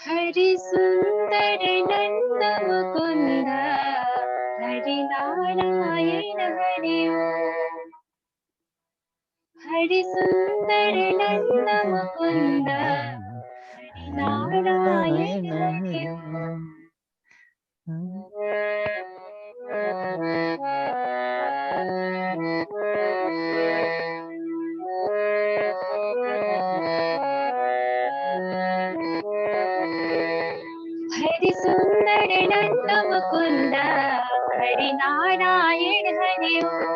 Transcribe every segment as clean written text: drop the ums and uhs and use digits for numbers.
हरि सुंदर नंद मुकुंद हरि नारायण हरि ओम। हरि सुंदर नंद मुकुंद हरि नारायण हरि ओम। हरि सुंदर नंद मुकुंद हरि नारायण हरि ओम।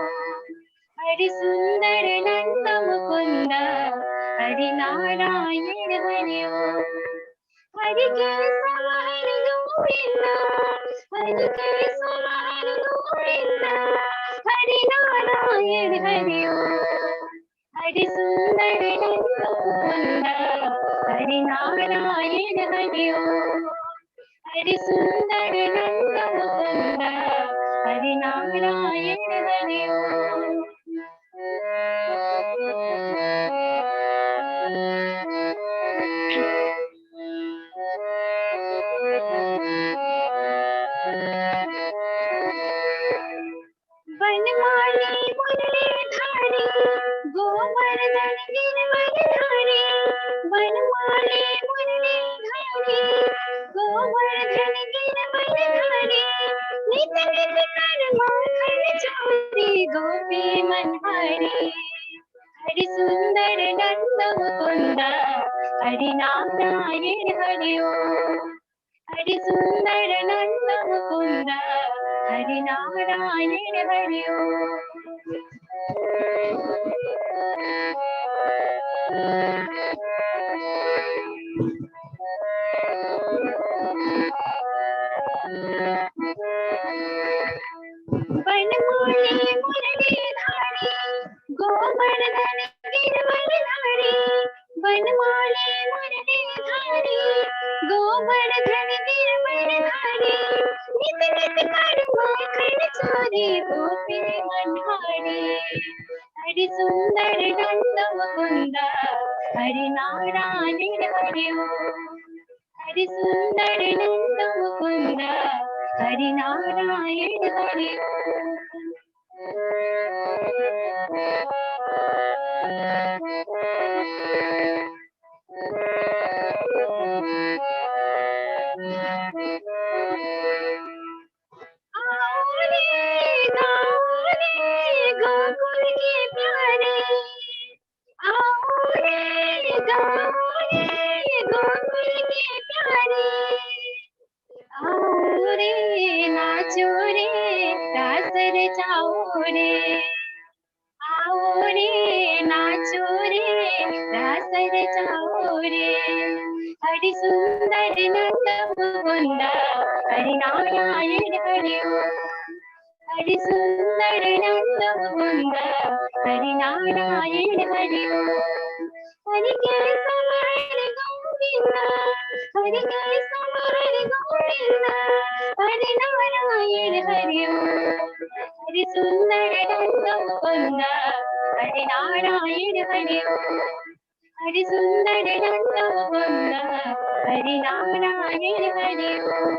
हरि सुंदर नंद मुकुंद हरि नारायण हरि ओम। हरि केशव हरि गोविंद हरि केशव हरि गोविंद हरि नारायण हरि ओम। हरि सुंदर नंद मुकुंद हरि नारायण हरि ओम। हरि सुंदर नंद मुकुंद हरि नारायण हरि ओम। वनमाली मुरलीधारी गोवर्धन गिरवरधारी। वनमाली मुरलीधारी गोवर्धन गिरवरधारी। नित नित कर माखन चोरी गोपी मनहारी। हरि सुंदर नंद मुकुंद हरि नारायण हरि ओम। हरि सुंदर नंद मुकुंद हरि नारायण हरि ओम। वनमाली मुरलीधारी गोवर्धन गिरवरधारी। वनमाली मुरलीधारी गोवर्धन गिरवरधारी। नित नित कर माखन चोरी गोपी मनहारी। हरि सुंदर नंद मुकुंद हरि नारायण हरि ओम। हरि सुंदर नंद मुकुंद हरि नारायण हरि ओम। आओ रे गाओ रे गोकुल के प्यारे। आओ रे गाओ रे गोकुल के प्यारे। आओ रे नाचो रे रास रचाओ रे। आओ रे नाचो रे रास रचाओ रे। हरि सुंदर नंद मुकुंद हरि नारायण हरि ओम। हरि सुंदर नंद मुकुंद हरि नारायण हरि ओम। हरि केशव हरि गोविंद हरि केशव हरि गोविंद हरि नारायण हरि ओम। हरि सुंदर नंद मुकुंद हरि नारायण हरि ओम। हरि सुंदर नंद मुकुंद हरि नारायण हरि ओम।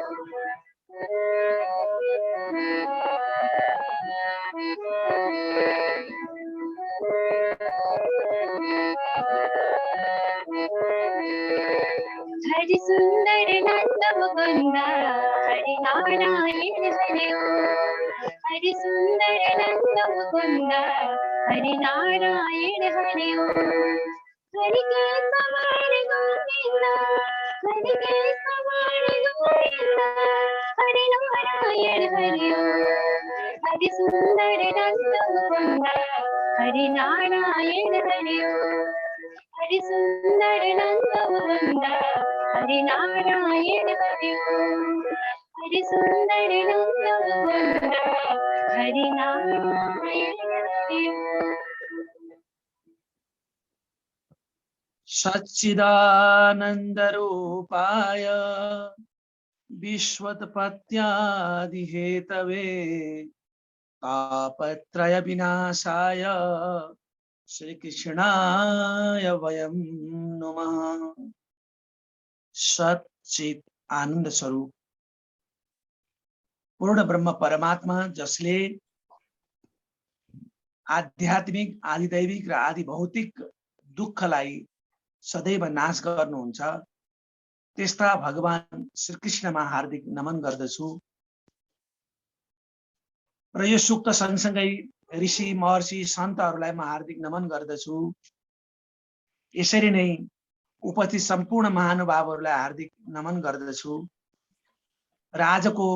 हरि सुंदर नंद मुकुंद हरि नारायण हरि ओम। हरि सुंदर नंद मुकुंद हरि नारायण हरि ओम। हरि केशव हरि गोविंद हरि केशव हरि गोविंद हरि नारायण हरि ओम। हरि सुंदर नंद मुकुंद हरि नारायण हरि ओम। हरि सुंदर नंद मुकुंद हरि नारायण हरि ओम। हरि सुंदर नंद मुकुंद हरि नारायण हरि ओम। सच्चिदानंद रूपाय विश्वोत्पत्त्यादि हेतवे तापत्रय विनाशाय श्री कृष्णाय वयं नमः। सत् चित आनन्द स्वरूप पूर्ण ब्रह्म परमात्मा जसले आध्यात्मिक आदिदैविक र आदि भौतिक दुःखलाई सदैव नाश गर्नुहुन्छ त्यस्ता भगवान श्रीकृष्णमा हार्दिक नमन गर्दछु र यो सूक्त सँगसँगै ऋषि महर्षि सन्तहरूलाई म हार्दिक नमन गर्दछु। यसरी नै उपस्थित सम्पूर्ण महानुभावहरूलाई हार्दिक नमन गर्दछु र आजको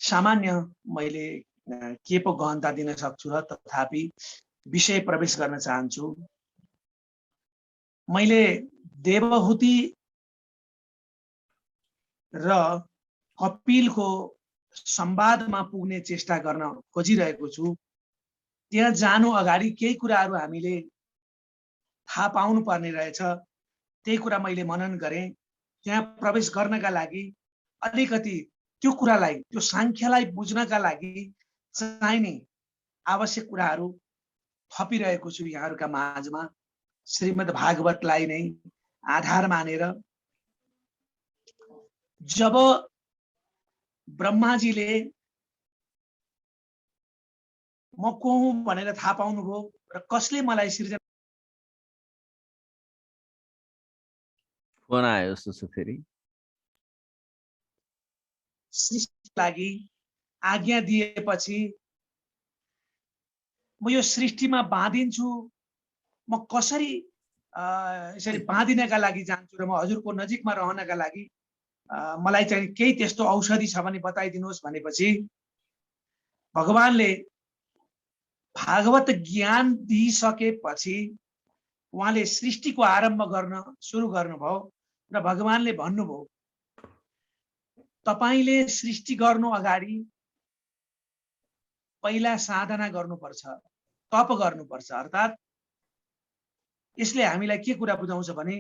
सामान्य मैले के पो गहनता दिन सक्छु र तथापि विषय प्रवेश गर्न चाहन्छु। मैले देवहूति र कपिलको संवादमा पुग्ने चेष्टा गर्न खोजिरहेको छु। त्यहाँ जानु अगाडि केही कुराहरू हामीले थाहा पाउनु पर्ने रहेछ, त्यही कुरा मैले मनन गरेँ। त्यहाँ प्रवेश गर्नका लागि अलिकति त्यो कुरालाई, त्यो सांख्यलाई बुझ्नका लागि चाहिने आवश्यक कुराहरू थपिरहेको छु यहाँहरूका माझमा, श्रीमद् भागवतलाई नै आधार मानेर। जब ब्रह्माजीले म को हुँ भनेर थाहा पाउनुभयो र कसले मलाई सृजना फोन आयो जस्तो छ फेरि सृष्टिको लागि आज्ञा दिएपछि म यो सृष्टिमा बाँधिन्छु, म कसरी यसरी बाँधिनका लागि जान्छु र म हजुरको नजिकमा रहनका लागि मलाई चाहिँ केही त्यस्तो औषधि छ भने बताइदिनुहोस् भनेपछि भगवानले भागवत ज्ञान दिइसकेपछि उहाँले सृष्टिको आरम्भ गर्न सुरु गर्नुभयो र भगवानले भन्नुभयो तपाईले सृष्टि गर्नु अगाडि पहिला साधना गर्नुपर्छ, तप गर्नुपर्छ। अर्थात् यसले हामीलाई के कुरा बुझाउँछ भने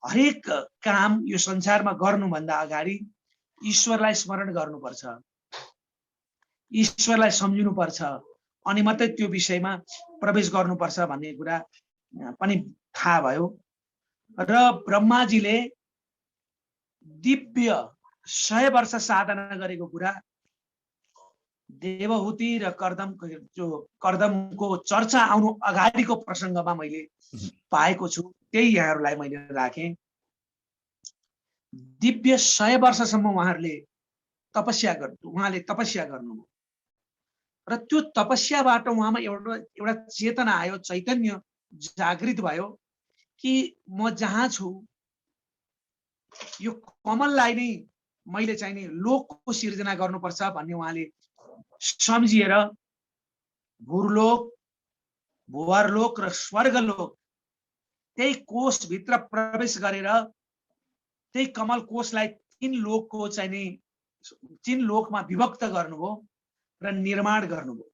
हरेक काम यो संसारमा गर्नुभन्दा अगाडि ईश्वरलाई स्मरण गर्नुपर्छ, ईश्वरलाई सम्झिनुपर्छ, अनि मात्रै त्यो विषयमा प्रवेश गर्नुपर्छ भन्ने कुरा पनि थाहा भयो। र ब्रह्माजीले दिव्य 100 वर्ष साधना गरेको कुरा देवहूति र कर्दमको चर्चा आउनु अगाडिको प्रसङ्गमा मैले पाएको छु, त्यही यहाँहरूलाई मैले राखेँ। दिव्य 100 वर्षसम्म उहाँले तपस्या गर्नुभयो र त्यो तपस्याबाट उहाँमा एउटा चेतना आयो, चैतन्य जागृत भयो कि म जहाँ छु यो कमललाई नै मैले चाहिँ नि लोकको सिर्जना गर्नुपर्छ भन्ने उहाँले सम्झिएर भूलोक, भुवरलोक र स्वर्गलोक त्यही कोषभित्र प्रवेश गरेर त्यही कमल कोषलाई 3 लोकको चाहिँ नि 3 लोकमा विभक्त गर्नुभयो र निर्माण गर्नुभयो।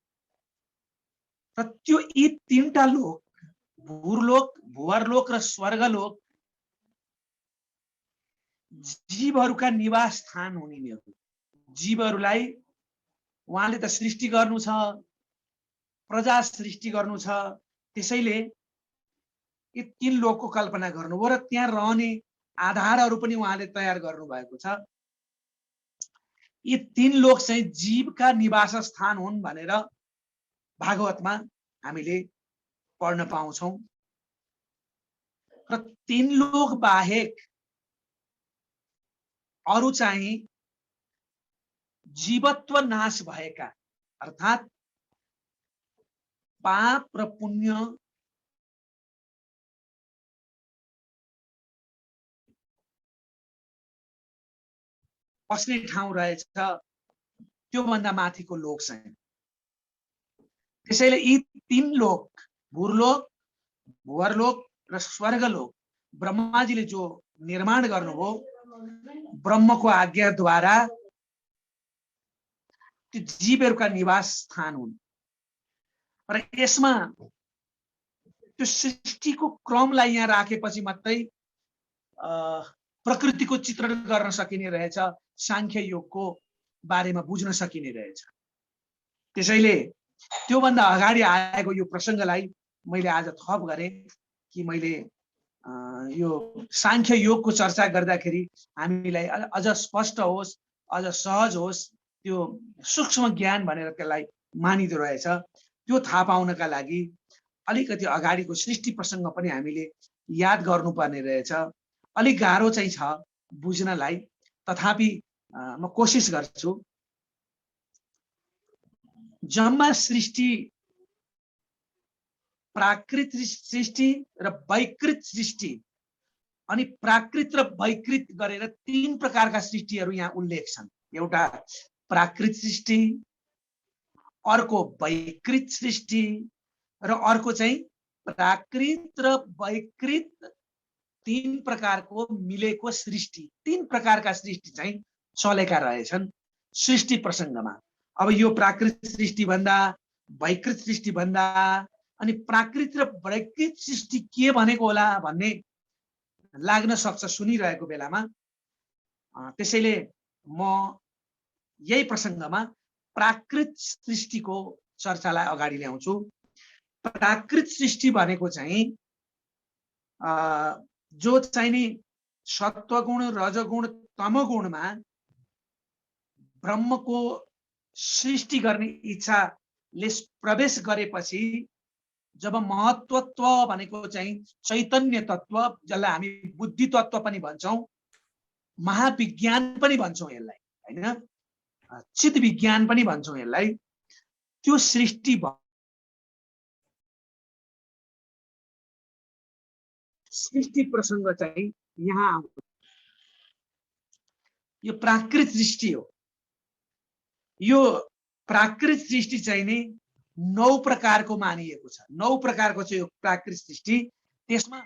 र त्यो यी 3टा लोक भूलोक, भुवरलोक र स्वर्गलोक जीवहरूका निवास स्थान हुने नै हो। जीवहरूलाई उहाँले त सृष्टि गर्नु छ, प्रजा सृष्टि गर्नु छ, त्यसैले यी 3 लोकको कल्पना गर्नुभयो र त्यहाँ रहने आधारहरू पनि उहाँले तयार गर्नुभएको छ। यी 3 लोक चाहिँ जीवका निवास स्थान हुन् भनेर भागवतमा हामीले पढ्न पाउँछौं। र 3 लोक बाहेक अरु चाहिँ जीवत्व नाश भएका, अर्थात् पाप र पुण्य बस्ने ठाउँ रहेछ, त्यो भन्दा माथिको लोक चाहिँ। त्यसैले यी 3 लोक भूलोक, भुवरलोक र स्वर्गलोक ब्रह्माजीले जो निर्माण गर्नुभयो ब्रह्मको आज्ञाद्वारा त्यो जीवहरूका निवास स्थान हुन्। र यसमा त्यो सृष्टिको क्रमलाई यहाँ राखेपछि मात्रै प्रकृतिको चित्रण गर्न सकिने रहेछ, सांख्य योगको बारेमा बुझ्न सकिने रहेछ। त्यसैले त्योभन्दा अगाडि आएको यो प्रसङ्गलाई मैले आज थप गरेँ कि मैले यो सांख्य योगको चर्चा गर्दाखेरि हामीलाई अझ स्पष्ट होस्, अझ सहज होस्, त्यो सूक्ष्म ज्ञान भनेर त्यसलाई मानिदो रहेछ। त्यो थाहा पाउनका लागि अलिकति अगाडिको सृष्टि प्रसङ्ग पनि हामीले याद गर्नुपर्ने रहेछ। अलिक गाह्रो चाहिँ छ बुझ्नलाई, तथापि म कोसिस गर्छु। जम्मा सृष्टि, प्राकृत सृष्टि र वैकृत सृष्टि, अनि प्राकृत र वैकृत गरेर 3 प्रकारका सृष्टिहरू यहाँ उल्लेख छन्। एउटा प्राकृत सृष्टि, अर्को वैकृत सृष्टि र अर्को चाहिँ प्राकृत र वैकृत 3 प्रकारको मिलेको सृष्टि। 3 प्रकारका सृष्टि चाहिँ चलेका रहेछन् सृष्टि प्रसङ्गमा। अब यो प्राकृत सृष्टि भन्दा, वैकृत सृष्टि भन्दा, अनि प्राकृत र वैकृत सृष्टि के भनेको होला भन्ने लाग्न सक्छ सुनिरहेको बेलामा। त्यसैले म यही प्रसङ्गमा प्राकृत सृष्टिको चर्चालाई अगाडि ल्याउँछु। प्राकृत सृष्टि भनेको चाहिँ जो चाहिँ नि सत्वगुण, रजगुण, तमगुणमा ब्रह्मको सृष्टि गर्ने इच्छाले प्रवेश गरेपछि जब महत्त्वत्व भनेको चाहिँ चैतन्य तत्व, जसलाई हामी बुद्धि तत्व पनि भन्छौँ, महाविज्ञान पनि भन्छौँ यसलाई, हैन, चित विज्ञान पनि भन्छौँ यसलाई, त्यो सृष्टि प्रसङ्ग चाहिँ यहाँ आउँछ। यो प्राकृत सृष्टि हो। यो प्राकृत सृष्टि चाहिँ नि 9 प्रकारको मानिएको छ। 9 प्रकारको चाहिँ यो प्राकृत सृष्टि। त्यसमा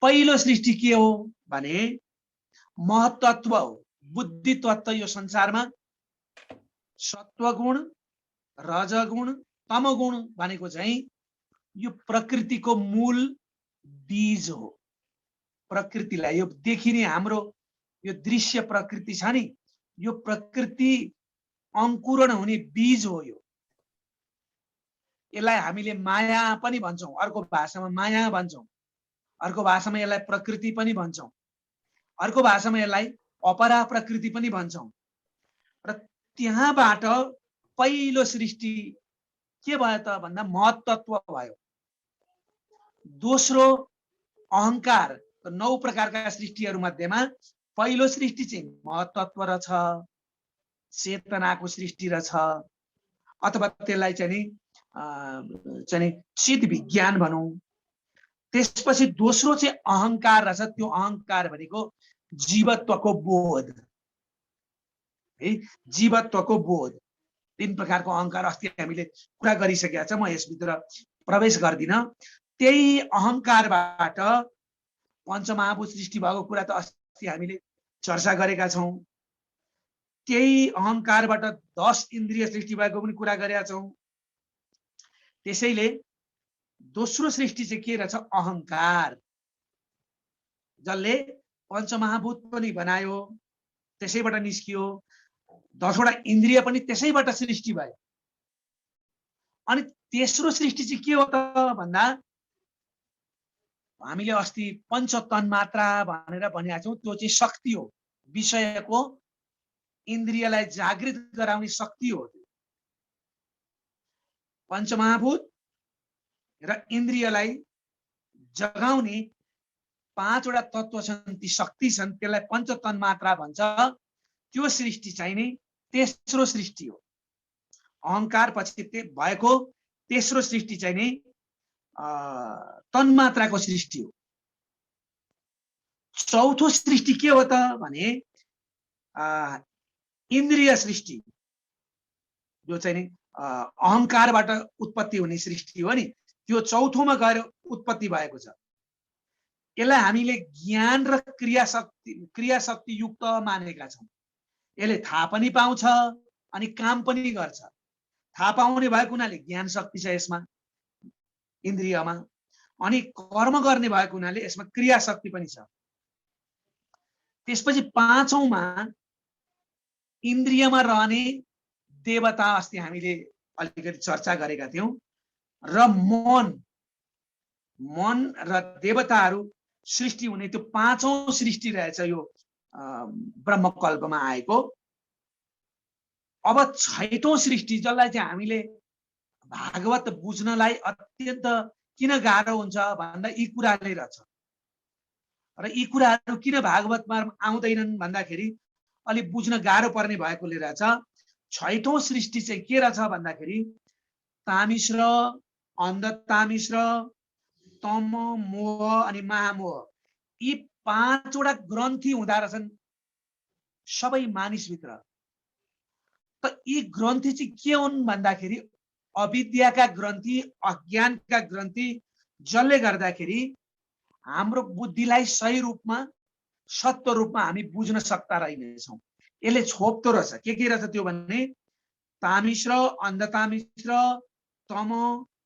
पहिलो सृष्टि के हो भने महत्त्व हो, बुद्धि तत्व। यो संसारमा सत्वगुण, रजगुण, तमगुण भनेको चाहिँ यो प्रकृतिको मूल बीज हो। प्रकृतिलाई यो देखिने हाम्रो यो दृश्य प्रकृति छ नि, यो प्रकृति अंकुरण हुने बीज हो। यो यसलाई हामीले माया पनि भन्छौँ, अर्को भाषामा माया भन्छौँ, अर्को भाषामा यसलाई प्रकृति पनि भन्छौँ, अर्को भाषामा यसलाई अपरा प्रकृति पनि भन्छौँ। र त्यहाँबाट पहिलो सृष्टि के भयो त भन्दा महत्त्व भयो। दोस्रो अहंकार। 9 प्रकारका सृष्टिहरू मध्येमा पहिलो सृष्टि चाहिँ महत्त्व र छ, चेतनाको सृष्टि र छ, अथवा त्यसलाई चाहिँ चित विज्ञान भनौं। त्यसपछि दोस्रो चाहिँ अहंकार रहेछ। त्यो अहंकार भनेको जीवत्वको बोध है, जीवत्वको बोध। 3 प्रकारको अहंकार अस्ति हामीले कुरा गरिसकेका छौं, म यसभित्र प्रवेश गर्दिन। त्यही अहंकारबाट पञ्चमहाभूत सृष्टि भएको कुरा त अस्ति हामीले चर्चा गरेका छौं। त्यही अहंकारबाट 10 इन्द्रिय सृष्टि भएको पनि कुरा गरेका छौं। त्यसैले दोस्रो सृष्टि चाहिँ के रहेछ? अहंकार, जसले पञ्चमहाभूत पनि बनायो, त्यसैबाट निस्कियो। 10 वटा इन्द्रिय पनि त्यसैबाट सृष्टि भयो। अनि तेस्रो सृष्टि चाहिँ के हो त भन्दा हामीले अस्ति पञ्चतन्मात्रा भनेर भनेका छौं। त्यो चाहिँ शक्ति हो, विषयको इन्द्रियलाई जागृत गराउने शक्ति हो। पञ्चमहाभूत र इन्द्रियलाई जगाउने 5 वटा तत्व छन्, ती शक्ति छन्, त्यसलाई पञ्चतन्मात्रा भन्छ। त्यो सृष्टि चाहिँ नि तेस्रो सृष्टि हो। अहंकार पछि भएको तेस्रो सृष्टि चाहिँ नि तन्मात्राको सृष्टि हो। चौथो सृष्टि के हो त भने इन्द्रिय सृष्टि, जो चाहिँ नि अहंकारबाट उत्पत्ति हुने सृष्टि हो नि, त्यो चौथोमा गएर उत्पत्ति भएको छ। यसलाई हामीले ज्ञान र क्रियाशक्ति युक्त मानेका छौं। यसले थाहा पनि पाउँछ अनि काम पनि गर्छ। थाहा पाउने भएको हुनाले ज्ञान शक्ति छ यसमा, इन्द्रियमा, अनि कर्म गर्ने भएको हुनाले यसमा क्रिया शक्ति पनि छ। त्यसपछि पाँचौंमा इन्द्रियमा रहने देवता, अस्ति हामीले अलिकति चर्चा गरेका थियौं, र मन र देवताहरू सृष्टि हुने त्यो पाँचौं सृष्टि रहेछ यो ब्रह्मकल्पमा आएको। अब छैटौं सृष्टि जसलाई चाहिँ हामीले भागवत बुझ्नलाई अत्यन्त किन गाह्रो हुन्छ भन्दा यी कुराले रहेछ। र यी कुराहरू किन भागवतमा आउँदैनन् भन्दाखेरि अलि बुझ्न गाह्रो पर्ने भएकोले रहेछ। छैटौं सृष्टि चाहिँ के रहेछ भन्दाखेरि तामिश्र, अन्धतामिश्र, तम, मोह अनि महामोह, यी पाँचवटा ग्रन्थि हुँदा रहेछन् सबै मानिसभित्र। त यी ग्रन्थि चाहिँ के हुन् भन्दाखेरि अविद्याका ग्रन्थि, अज्ञानका ग्रन्थि, जसले गर्दाखेरि हाम्रो बुद्धिलाई सही रूपमा सत्य रूपमा हामी बुझ्न सक्दा रहेनछौँ। यसले छोप्दो रहेछ। के रहेछ त्यो भने तामिश्र, अन्धतामिश्र, तम,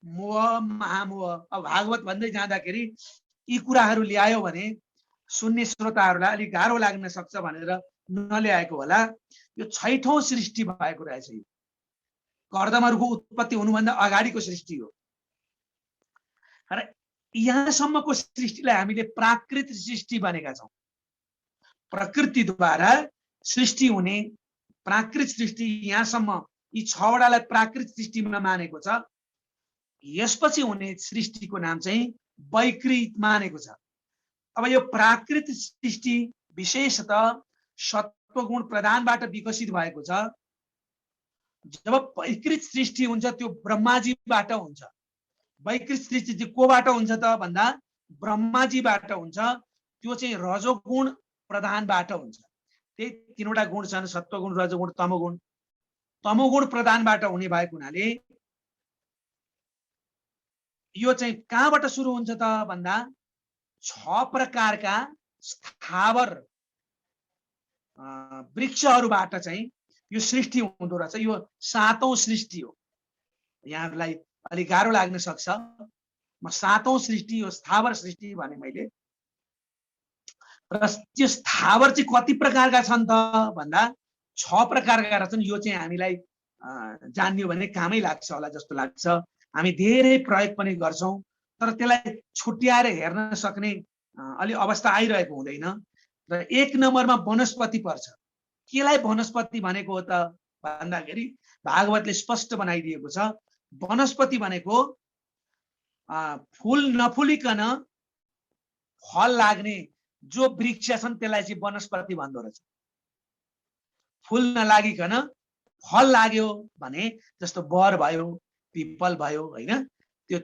मोह, महामोह। अब भागवत भन्दै जाँदाखेरि यी कुराहरू ल्यायो भने सुन्ने श्रोताहरूलाई अलिक गाह्रो लाग्न सक्छ भनेर नल्याएको होला। यो छैठौं सृष्टि भएको रहेछ। यो कर्दमहरूको उत्पत्ति हुनुभन्दा अगाडिको सृष्टि हो। र यहाँसम्मको सृष्टिलाई हामीले प्राकृत सृष्टि भनेका छौँ। प्रकृतिद्वारा सृष्टि हुने प्राकृत सृष्टि, यहाँसम्म यी छवटालाई प्राकृत सृष्टिमा मानेको छ। यसपछि हुने सृष्टिको नाम चाहिँ वैकृत मानेको छ। अब यो प्राकृत सृष्टि विशेषतः सत्वगुण प्रधानबाट विकसित भएको छ। जब वैकृत सृष्टि हुन्छ त्यो ब्रह्माजीबाट हुन्छ। वैकृत सृष्टि चाहिँ कोबाट हुन्छ त भन्दा ब्रह्माजीबाट हुन्छ। त्यो चाहिँ रजोगुण प्रधानबाट हुन्छ। त्यही तीनवटा गुण छन्, सत्वगुण, रजोगुण, तमोगुण। तमोगुण प्रधानबाट हुने भएको हुनाले यो चाहिँ कहाँबाट सुरु हुन्छ त भन्दा 6 प्रकारका स्थावर वृक्षहरूबाट चाहिँ यो सृष्टि हुँदो रहेछ। यो 7औं सृष्टि हो। यहाँहरूलाई अलिक गाह्रो लाग्न सक्छ। म 7औं सृष्टि हो, स्थावर सृष्टि भने मैले। र त्यो स्थावर चाहिँ कति प्रकारका छन् त भन्दा 6 प्रकारका रहेछन्। यो चाहिँ हामीलाई जान्यो भने कामै लाग्छ होला जस्तो लाग्छ। हामी धेरै प्रयोग पनि गर्छौं, तर त्यसलाई छुट्याएर हेर्न सक्ने अलि अवस्था आइरहेको हुँदैन। र 1 नम्बरमा वनस्पति पर्छ। केलाई वनस्पति भनेको हो त भन्दाखेरि भागवतले स्पष्ट बनाइदिएको छ। वनस्पति भनेको फूल नफुलिकन फल लाग्ने जो वृक्ष छन् त्यसलाई चाहिँ वनस्पति भन्दो रहेछ। फूल नलागिकन फल लाग्यो भने जस्तो बर भयो, पिपल भयो, हैन, त्यो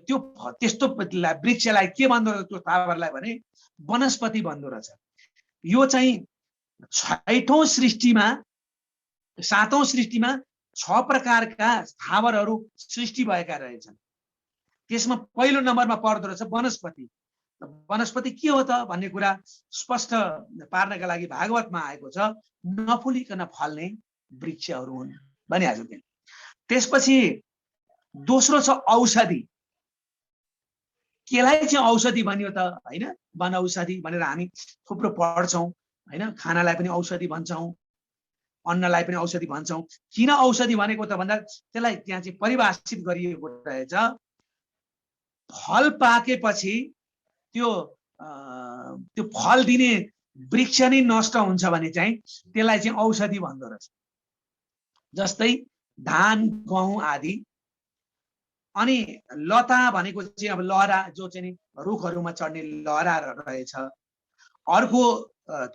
त्यस्तो वृक्षलाई के भन्दो रहेछ त्यो स्थावरलाई भने वनस्पति भन्दो रहेछ। यो चाहिँ 6औं सृष्टिमा 7औं सृष्टिमा 6 प्रकारका स्थावरहरू सृष्टि भएका रहेछन्। त्यसमा पहिलो नम्बरमा पर्दो रहेछ वनस्पति। वनस्पति के हो त भन्ने कुरा स्पष्ट पार्नका लागि भागवतमा आएको छ। नफुलिकन फल्ने वृक्षहरू हुन् भनिहाल्छ त्यहाँ। त्यसपछि दोस्रो छ औषधि। केलाई चाहिँ औषधि भनियो त हैन, वन औषधि भनेर हामी थुप्रो पढ्छौं हैन। खानालाई पनि औषधि भन्छौं, अन्नलाई पनि औषधि भन्छौं। किन औषधि भनेको त भन्दा त्यसलाई त्यहाँ चाहिँ परिभाषित गरिएको रहेछ। फल पाकेपछि त्यो फल दिने वृक्ष नै नष्ट हुन्छ भने चाहिँ त्यसलाई चाहिँ औषधि भन्दो रहेछ। जस्तै धान, गहुँ आदि। अनि लता भनेको चाहिँ अब लहरा, जो चाहिँ रुखहरूमा चढ्ने लहरा रहेछ। अर्को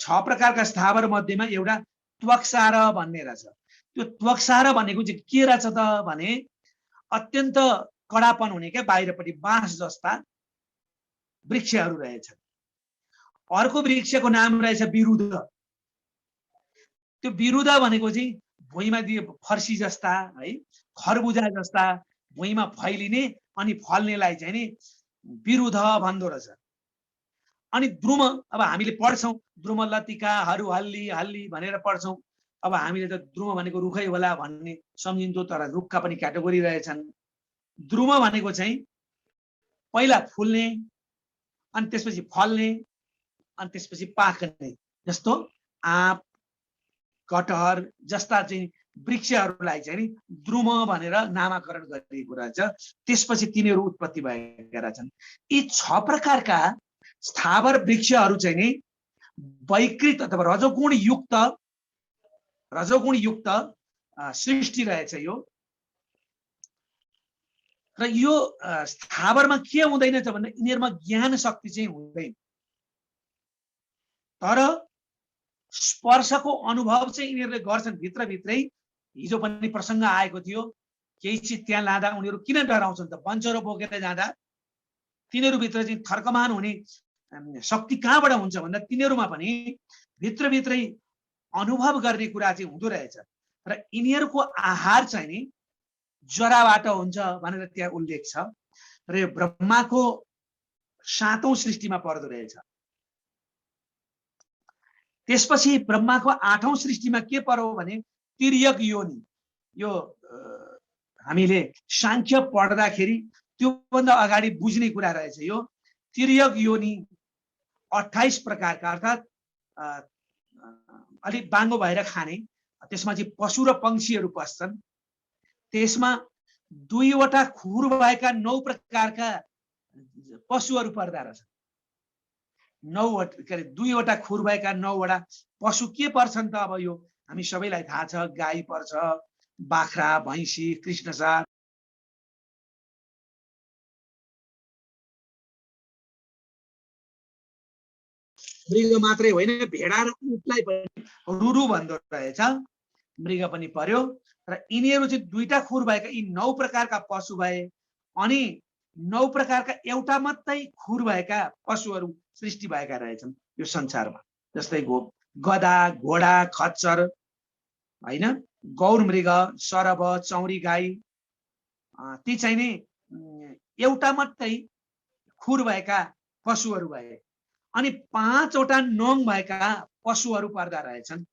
6 प्रकारका स्थावर मध्येमा एउटा त्वक्सार भन्ने रहेछ। त्यो त्वक्सार भनेको चाहिँ के रहेछ त भने अत्यन्त कडापन हुने क्या बाहिरपट्टि बाँस जस्ता वृक्षहरू रहेछन्। अर्को वृक्षको नाम रहेछ विरुद्ध। त्यो विरुद्ध भनेको चाहिँ भुइँमा दिए फर्सी जस्ता है, खरबुजा जस्ता भुइँमा फैलिने अनि फल्नेलाई चाहिँ नि विरुद्ध भन्दो रहेछ। अनि द्रुम, अब हामीले पढ्छौं द्रुम लतिका हरु हल्ली हल्ली भनेर पढ्छौं। अब हामीले त द्रुम भनेको रुखै होला भन्ने सम्झिन्छौं, तर रुखका पनि क्याटेगोरी रहेछन्। द्रुम भनेको चाहिँ पहिला फुल्ने अनि त्यसपछि फल्ने अनि त्यसपछि पाक्ने, जस्तो आँप, कटहर जस्ता चाहिँ वृक्षहरूलाई चाहिँ नि द्रुम भनेर नामाकरण गरिएको रहेछ। त्यसपछि तिनीहरू उत्पत्ति भएका रहेछन्। यी 6 प्रकारका स्थावर वृक्षहरू चाहिँ नि वैकृत अथवा रजोगुण युक्त सृष्टि रहेछ यो। र यो स्थावरमा के हुँदैन छ भन्दा यिनीहरुमा ज्ञान शक्ति चाहिँ हुँदैन, तर स्पर्शको अनुभव चाहिँ यिनीहरुले गर्छन् भित्रभित्रै। हिजो पनि प्रसंग आएको थियो, केही चिज त्यहाँ लाँदा उनीहरु किन डराउँछन् त? बन्चरो बोकेर जाँदा तिनीहरु भित्र चाहिँ थर्कमान हुने शक्ति कहाँबाट हुन्छ भन्दा तिनीहरुमा पनि भित्रभित्रै अनुभव गर्ने कुरा चाहिँ हुँदो रहेछ। र यिनीहरुको आहार चाहिँ नि जराबाट हुन्छ भनेर त्यहाँ उल्लेख छ। र यो ब्रह्माको 7औं सृष्टिमा पर्दो रहेछ। त्यसपछि ब्रह्माको 8औं सृष्टिमा के पर्यो भने तिर्यक योनि। यो हामीले सांख्य पढ्दाखेरि त्यो भन्दा अगाडि बुझ्ने कुरा रहेछ। यो तिर्यक योनि 28 प्रकारका अर्थात अलि बाङ्गो भएर खाने, त्यसमा चाहिँ पशु र पंक्षीहरू पस्छन्। त्यसमा 2 वटा खुर भएका 9 प्रकारका पशुहरू पर्दा रहेछन्। 2 वटा खुर भएका 9 वटा पशु के पर्छन् त? अब यो हामी सबैलाई थाहा छ, गाई पर्छ, बाख्रा, भैँसी, कृष्णसार, मृग मात्रै होइन भेडा र ऊँटलाई पनि रुरु भन्दो रहेछ, मृग पनि पर्यो। र यिनीहरू चाहिँ 2टा खुर भएका यी 9 प्रकारका पशु भए। अनि 9 प्रकारका एउटा मात्रै खुर भएका पशुहरू सृष्टि भएका रहेछन् यो संसारमा। जस्तै गधा, घोडा, खच्चर हैन, गौर मृग, सरब, चौरी गाई, ती चाहिँ नि एउटा मात्रै खुर भएका पशुहरू भए। अनि 5 वटा नङ भएका पशुहरू पर्दा रहेछन्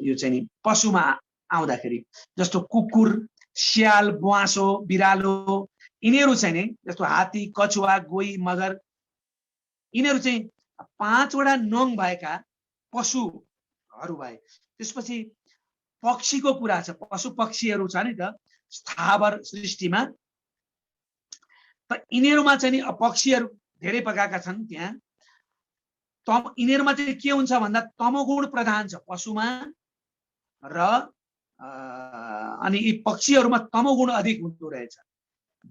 यो चाहिँ नि पशुमा आउँदाखेरि। जस्तो कुकुर, स्याल, ब्वाँसो, बिरालो, यिनीहरू चाहिँ नि जस्तो हात्ती, कछुवा, गोही, मगर, यिनीहरू चाहिँ 5 वटा नङ भएका पशुहरू भए। त्यसपछि पक्षीको कुरा छ, पशु पक्षीहरू छ नि त स्थावर सृष्टिमा। त यिनीहरूमा चाहिँ नि पक्षीहरू धेरै प्रकारका छन् त्यहाँ। यिनीहरूमा चाहिँ के हुन्छ भन्दा तमोगुण प्रधान छ पशुमा, र अनि यी पक्षीहरूमा तमोगुण अधिक हुँदो रहेछ।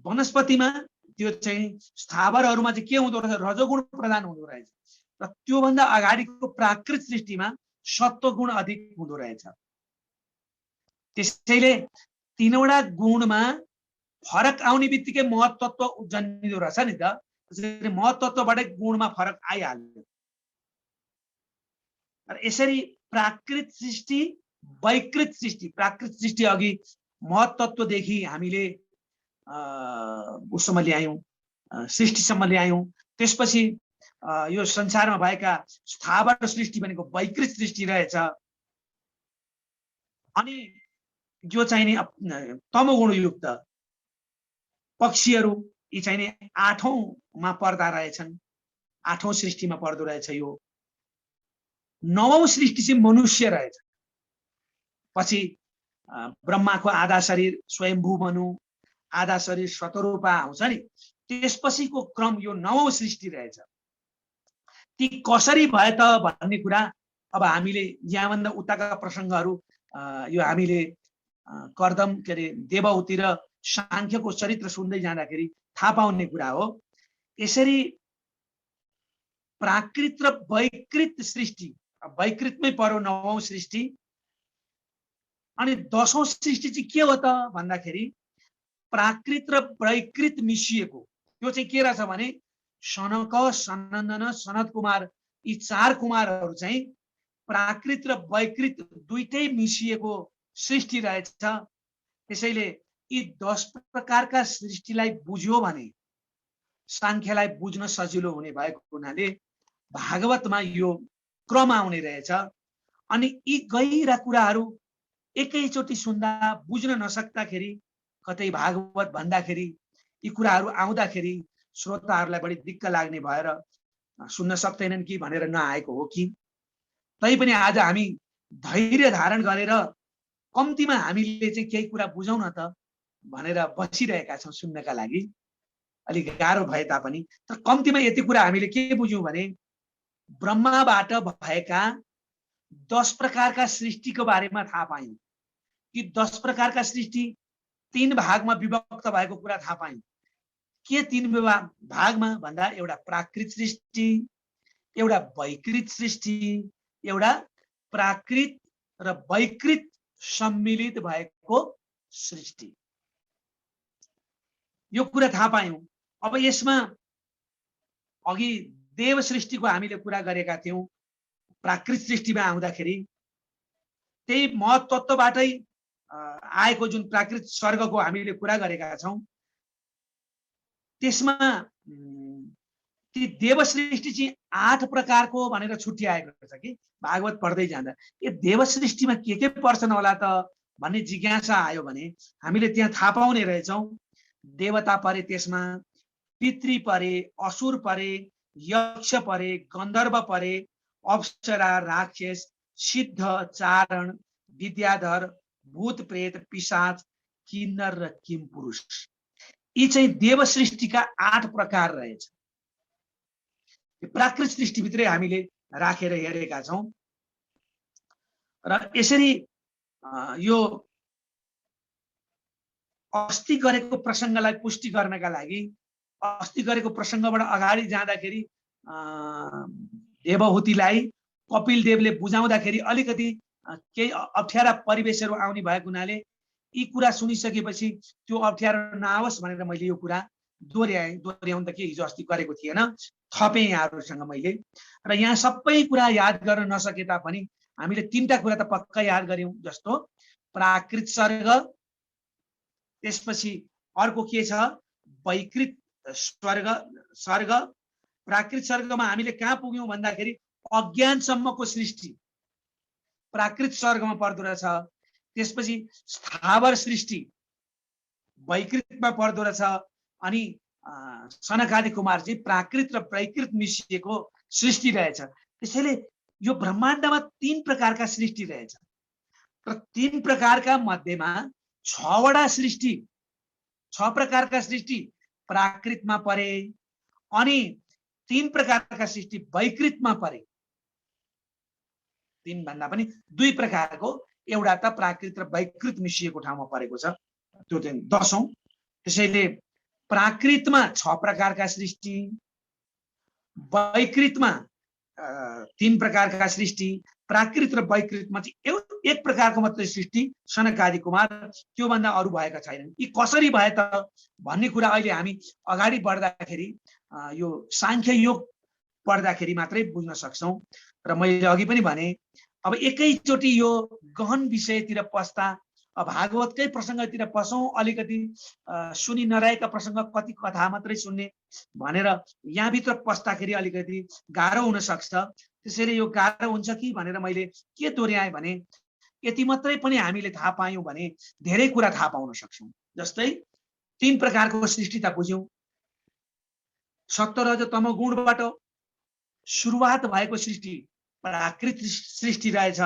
वनस्पतिमा त्यो चाहिँ स्थावरहरूमा चाहिँ के हुँदो रहेछ? रजोगुण प्रधान हुँदो रहेछ। र त्योभन्दा अगाडिको प्राकृत सृष्टिमा सत्वगुण अधिक हुँदो रहेछ। त्यसैले 3वटा गुणमा फरक आउने बित्तिकै महत्त्व जन्मिँदो रहेछ नि त। त्यसैले महत्त्वबाटै गुणमा फरक आइहाल्यो। र यसरी प्राकृत सृष्टि, वैकृत सृष्टि, प्राकृत सृष्टि अघि महत्त्वदेखि हामीले उसम्म ल्यायौं, सृष्टिसम्म ल्यायौं। त्यसपछि यो संसारमा भएका स्थावर सृष्टि भनेको वैकृत सृष्टि रहेछ। अनि यो चाहिँ नि तमोगुणयुक्त पक्षीहरू यी चाहिँ नि 8औंमा पर्दा रहेछन्, 8औं सृष्टिमा पर्दो रहेछ यो। 9औं सृष्टि चाहिँ मनुष्य रहेछ। पछि ब्रह्माको आधा शरीर स्वयम्भू मनु, आधा शरीर शतरूपा आउँछ नि, त्यसपछिको क्रम यो 9औं सृष्टि रहेछ। ती कसरी भए त भन्ने कुरा अब हामीले यहाँभन्दा उताका प्रसङ्गहरू यो हामीले कर्दम के अरे देवहुति र सांख्यको चरित्र सुन्दै जाँदाखेरि थाहा पाउने कुरा हो। यसरी प्राकृत र वैकृत सृष्टि, वैकृतमै पर्यो 9औं सृष्टि। अनि 10औं सृष्टि चाहिँ के हो त भन्दाखेरि प्राकृत र वैकृत मिसिएको। त्यो चाहिँ के रहेछ भने सनक, सनन्दन, सनत कुमार, यी 4 कुमारहरू चाहिँ प्राकृत र वैकृत दुईटै मिसिएको सृष्टि रहेछ। त्यसैले यी 10 प्रकारका सृष्टिलाई बुझ्यो भने सांख्यलाई बुझ्न सजिलो हुने भएको हुनाले भागवतमा यो क्रम आउने रहेछ। अनि यी गहिरा कुराहरू एकैचोटि सुन्दा बुझ्न नसक्दाखेरि, कतै भागवत भन्दाखेरि यी कुराहरू आउँदाखेरि श्रोताहरूलाई बढी दिक्क लाग्ने भएर सुन्न सक्दैनन् कि भनेर नआएको हो कि। तैपनि आज हामी धैर्य धारण गरेर कम्तीमा हामीले चाहिँ केही कुरा बुझौँ न त भनेर बसिरहेका छौँ सुन्नका लागि। अलिक गाह्रो भए तापनि, तर कम्तीमा यति कुरा हामीले के बुझ्यौँ भने ब्रह्माबाट भएका 10 प्रकारका सृष्टिको बारेमा थाहा पायौँ। कि 10 प्रकारका सृष्टि 3 भागमा विभक्त भएको कुरा थाहा पायौँ। के 3 भागमा भन्दा एउटा प्राकृत सृष्टि, एउटा वैकृत सृष्टि, एउटा प्राकृत र वैकृत सम्मिलित भएको सृष्टि। यो कुरा थाहा पायौँ। अब यसमा अघि देव सृष्टिको हामीले कुरा गरेका थियौँ। प्राकृत सृष्टिमा आउँदाखेरि त्यही महत्त्वबाटै आएको जुन प्राकृत स्वर्गको हामीले कुरा गरेका छौँ, त्यसमा ती देव सृष्टि चाहिँ 8 प्रकारको भनेर छुट्याएको छ कि भागवत पढ्दै जाँदा। यो देव सृष्टिमा के पर्छन् होला त भन्ने जिज्ञासा आयो भने हामीले त्यहाँ थाहा पाउने रहेछौँ। देवता परे, त्यसमा पितृ परे, असुर परे, यक्ष परे, गन्धर्व परे, अप्सरा, राक्षस, सिद्ध, चारण, विद्याधर, भूत प्रेत, पिशाच, किन्नर र किमपुरुष। यी चाहिँ देव सृष्टिका 8 प्रकार रहेछ। प्राकृत सृष्टिभित्रै हामीले राखेर हेरेका छौँ। र यसरी यो अस्ति गरेको प्रसङ्गलाई पुष्टि गर्नका लागि अस्ति गरेको प्रसङ्गबाट अगाडि जाँदाखेरि देवहूतिलाई कपिल देवले बुझाउँदाखेरि अलिकति केही अप्ठ्यारा परिवेशहरू आउने भएको हुनाले यी कुरा सुनिसकेपछि त्यो अप्ठ्यारो नआओस् भनेर मैले यो कुरा दोहोऱ्याउन त के हिजो अस्ति गरेको थिएन, थपेँ यहाँहरूसँग मैले। र यहाँ सबै कुरा याद गर्न नसके तापनि हामीले 3टा कुरा त पक्का याद गर्यौँ, जस्तो प्राकृत स्वर्ग, त्यसपछि अर्को के छ वैकृत स्वर्ग। प्राकृत स्वर्गमा हामीले कहाँ पुग्यौँ भन्दाखेरि अज्ञानसम्मको सृष्टि प्राकृत स्वर्गमा पर्दो रहेछ। त्यसपछि स्थावर सृष्टि वैकृतमा पर्दो रहेछ। अनि सनकादि कुमार चाहिँ प्राकृत र वैकृत मिसिएको सृष्टि रहेछ। त्यसैले यो ब्रह्माण्डमा 3 प्रकारका सृष्टि रहेछ र 3 प्रकारका मध्येमा 6 प्रकारका सृष्टि प्राकृतमा परे अनि 3 प्रकारका सृष्टि वैकृतमा परे। 3 भन्दा पनि 2 प्रकारको एउटा त प्राकृत र वैकृत मिसिएको ठाउँमा परेको छ, त्यो चाहिँ 10औं। त्यसैले प्राकृतमा 6 प्रकारका सृष्टि, वैकृतमा 3 प्रकारका सृष्टि, प्राकृत र वैकृतमा चाहिँ 1 प्रकारको मात्रै सृष्टि सनकादि कुमार, त्यो भन्दा अरू भएका छैनन्। यी कसरी भए त भन्ने कुरा अहिले हामी अगाडि बढ्दाखेरि यो सांख्य योग पढ्दाखेरि मात्रै बुझ्न सक्छौँ। र मैले अघि पनि भने अब एकैचोटि यो गहन विषयतिर पस्दा भागवतकै प्रसङ्गतिर पसौँ, अलिकति सुनि नरहेका प्रसङ्ग कति कथा मात्रै सुन्ने भनेर यहाँभित्र पस्दाखेरि अलिकति गाह्रो हुन सक्छ। त्यसैले यो गाह्रो हुन्छ कि भनेर मैले के दोहोऱ्याएँ भने यति मात्रै पनि हामीले थाहा पायौँ भने धेरै कुरा थाहा पाउन सक्छौँ। जस्तै 3 प्रकारको सृष्टि त बुझ्यौँ। सत्व रज तम गुणबाट सुरुवात भएको सृष्टि प्राकृत सृष्टि रहेछ।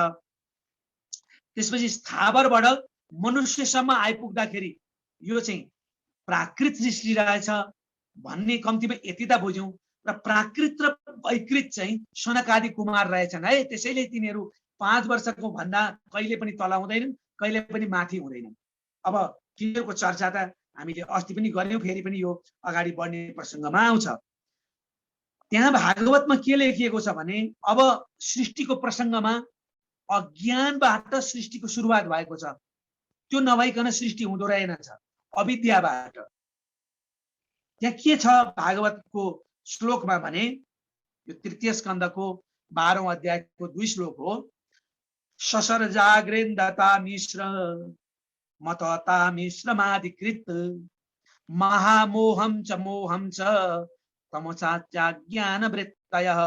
त्यसपछि स्थावरबाट मनुष्यसम्म आइपुग्दाखेरि यो चाहिँ प्राकृत सृष्टि रहेछ भन्ने कम्तीमा यति त बुझ्यौँ। र प्राकृत र वैकृत चाहिँ सनकादि कुमार रहेछन् है। त्यसैले तिनीहरू 5 वर्षको भन्दा कहिले पनि तल हुँदैनन्, कहिले पनि माथि हुँदैनन्। अब तिनीहरूको चर्चा त हामीले अस्ति पनि गर्यौँ, फेरि पनि यो अगाडि बढ्ने प्रसङ्गमा आउँछ। त्यहाँ भागवतमा के लेखिएको छ भने अब सृष्टिको प्रसङ्गमा अज्ञानबाट सृष्टिको सुरुवात भएको छ, त्यो नभइकन सृष्टि हुँदो रहेनछ अविद्याबाट। त्यहाँ के छ भागवतको श्लोकमा भने यो 3 स्कन्धको 12औं अध्यायको 2 श्लोक हो। ससर जाग्रेन्दता मिश्र मतता मिश्रमादिकृत महामोहं च मोहं च तमसा ज्ञान वृत्तयः।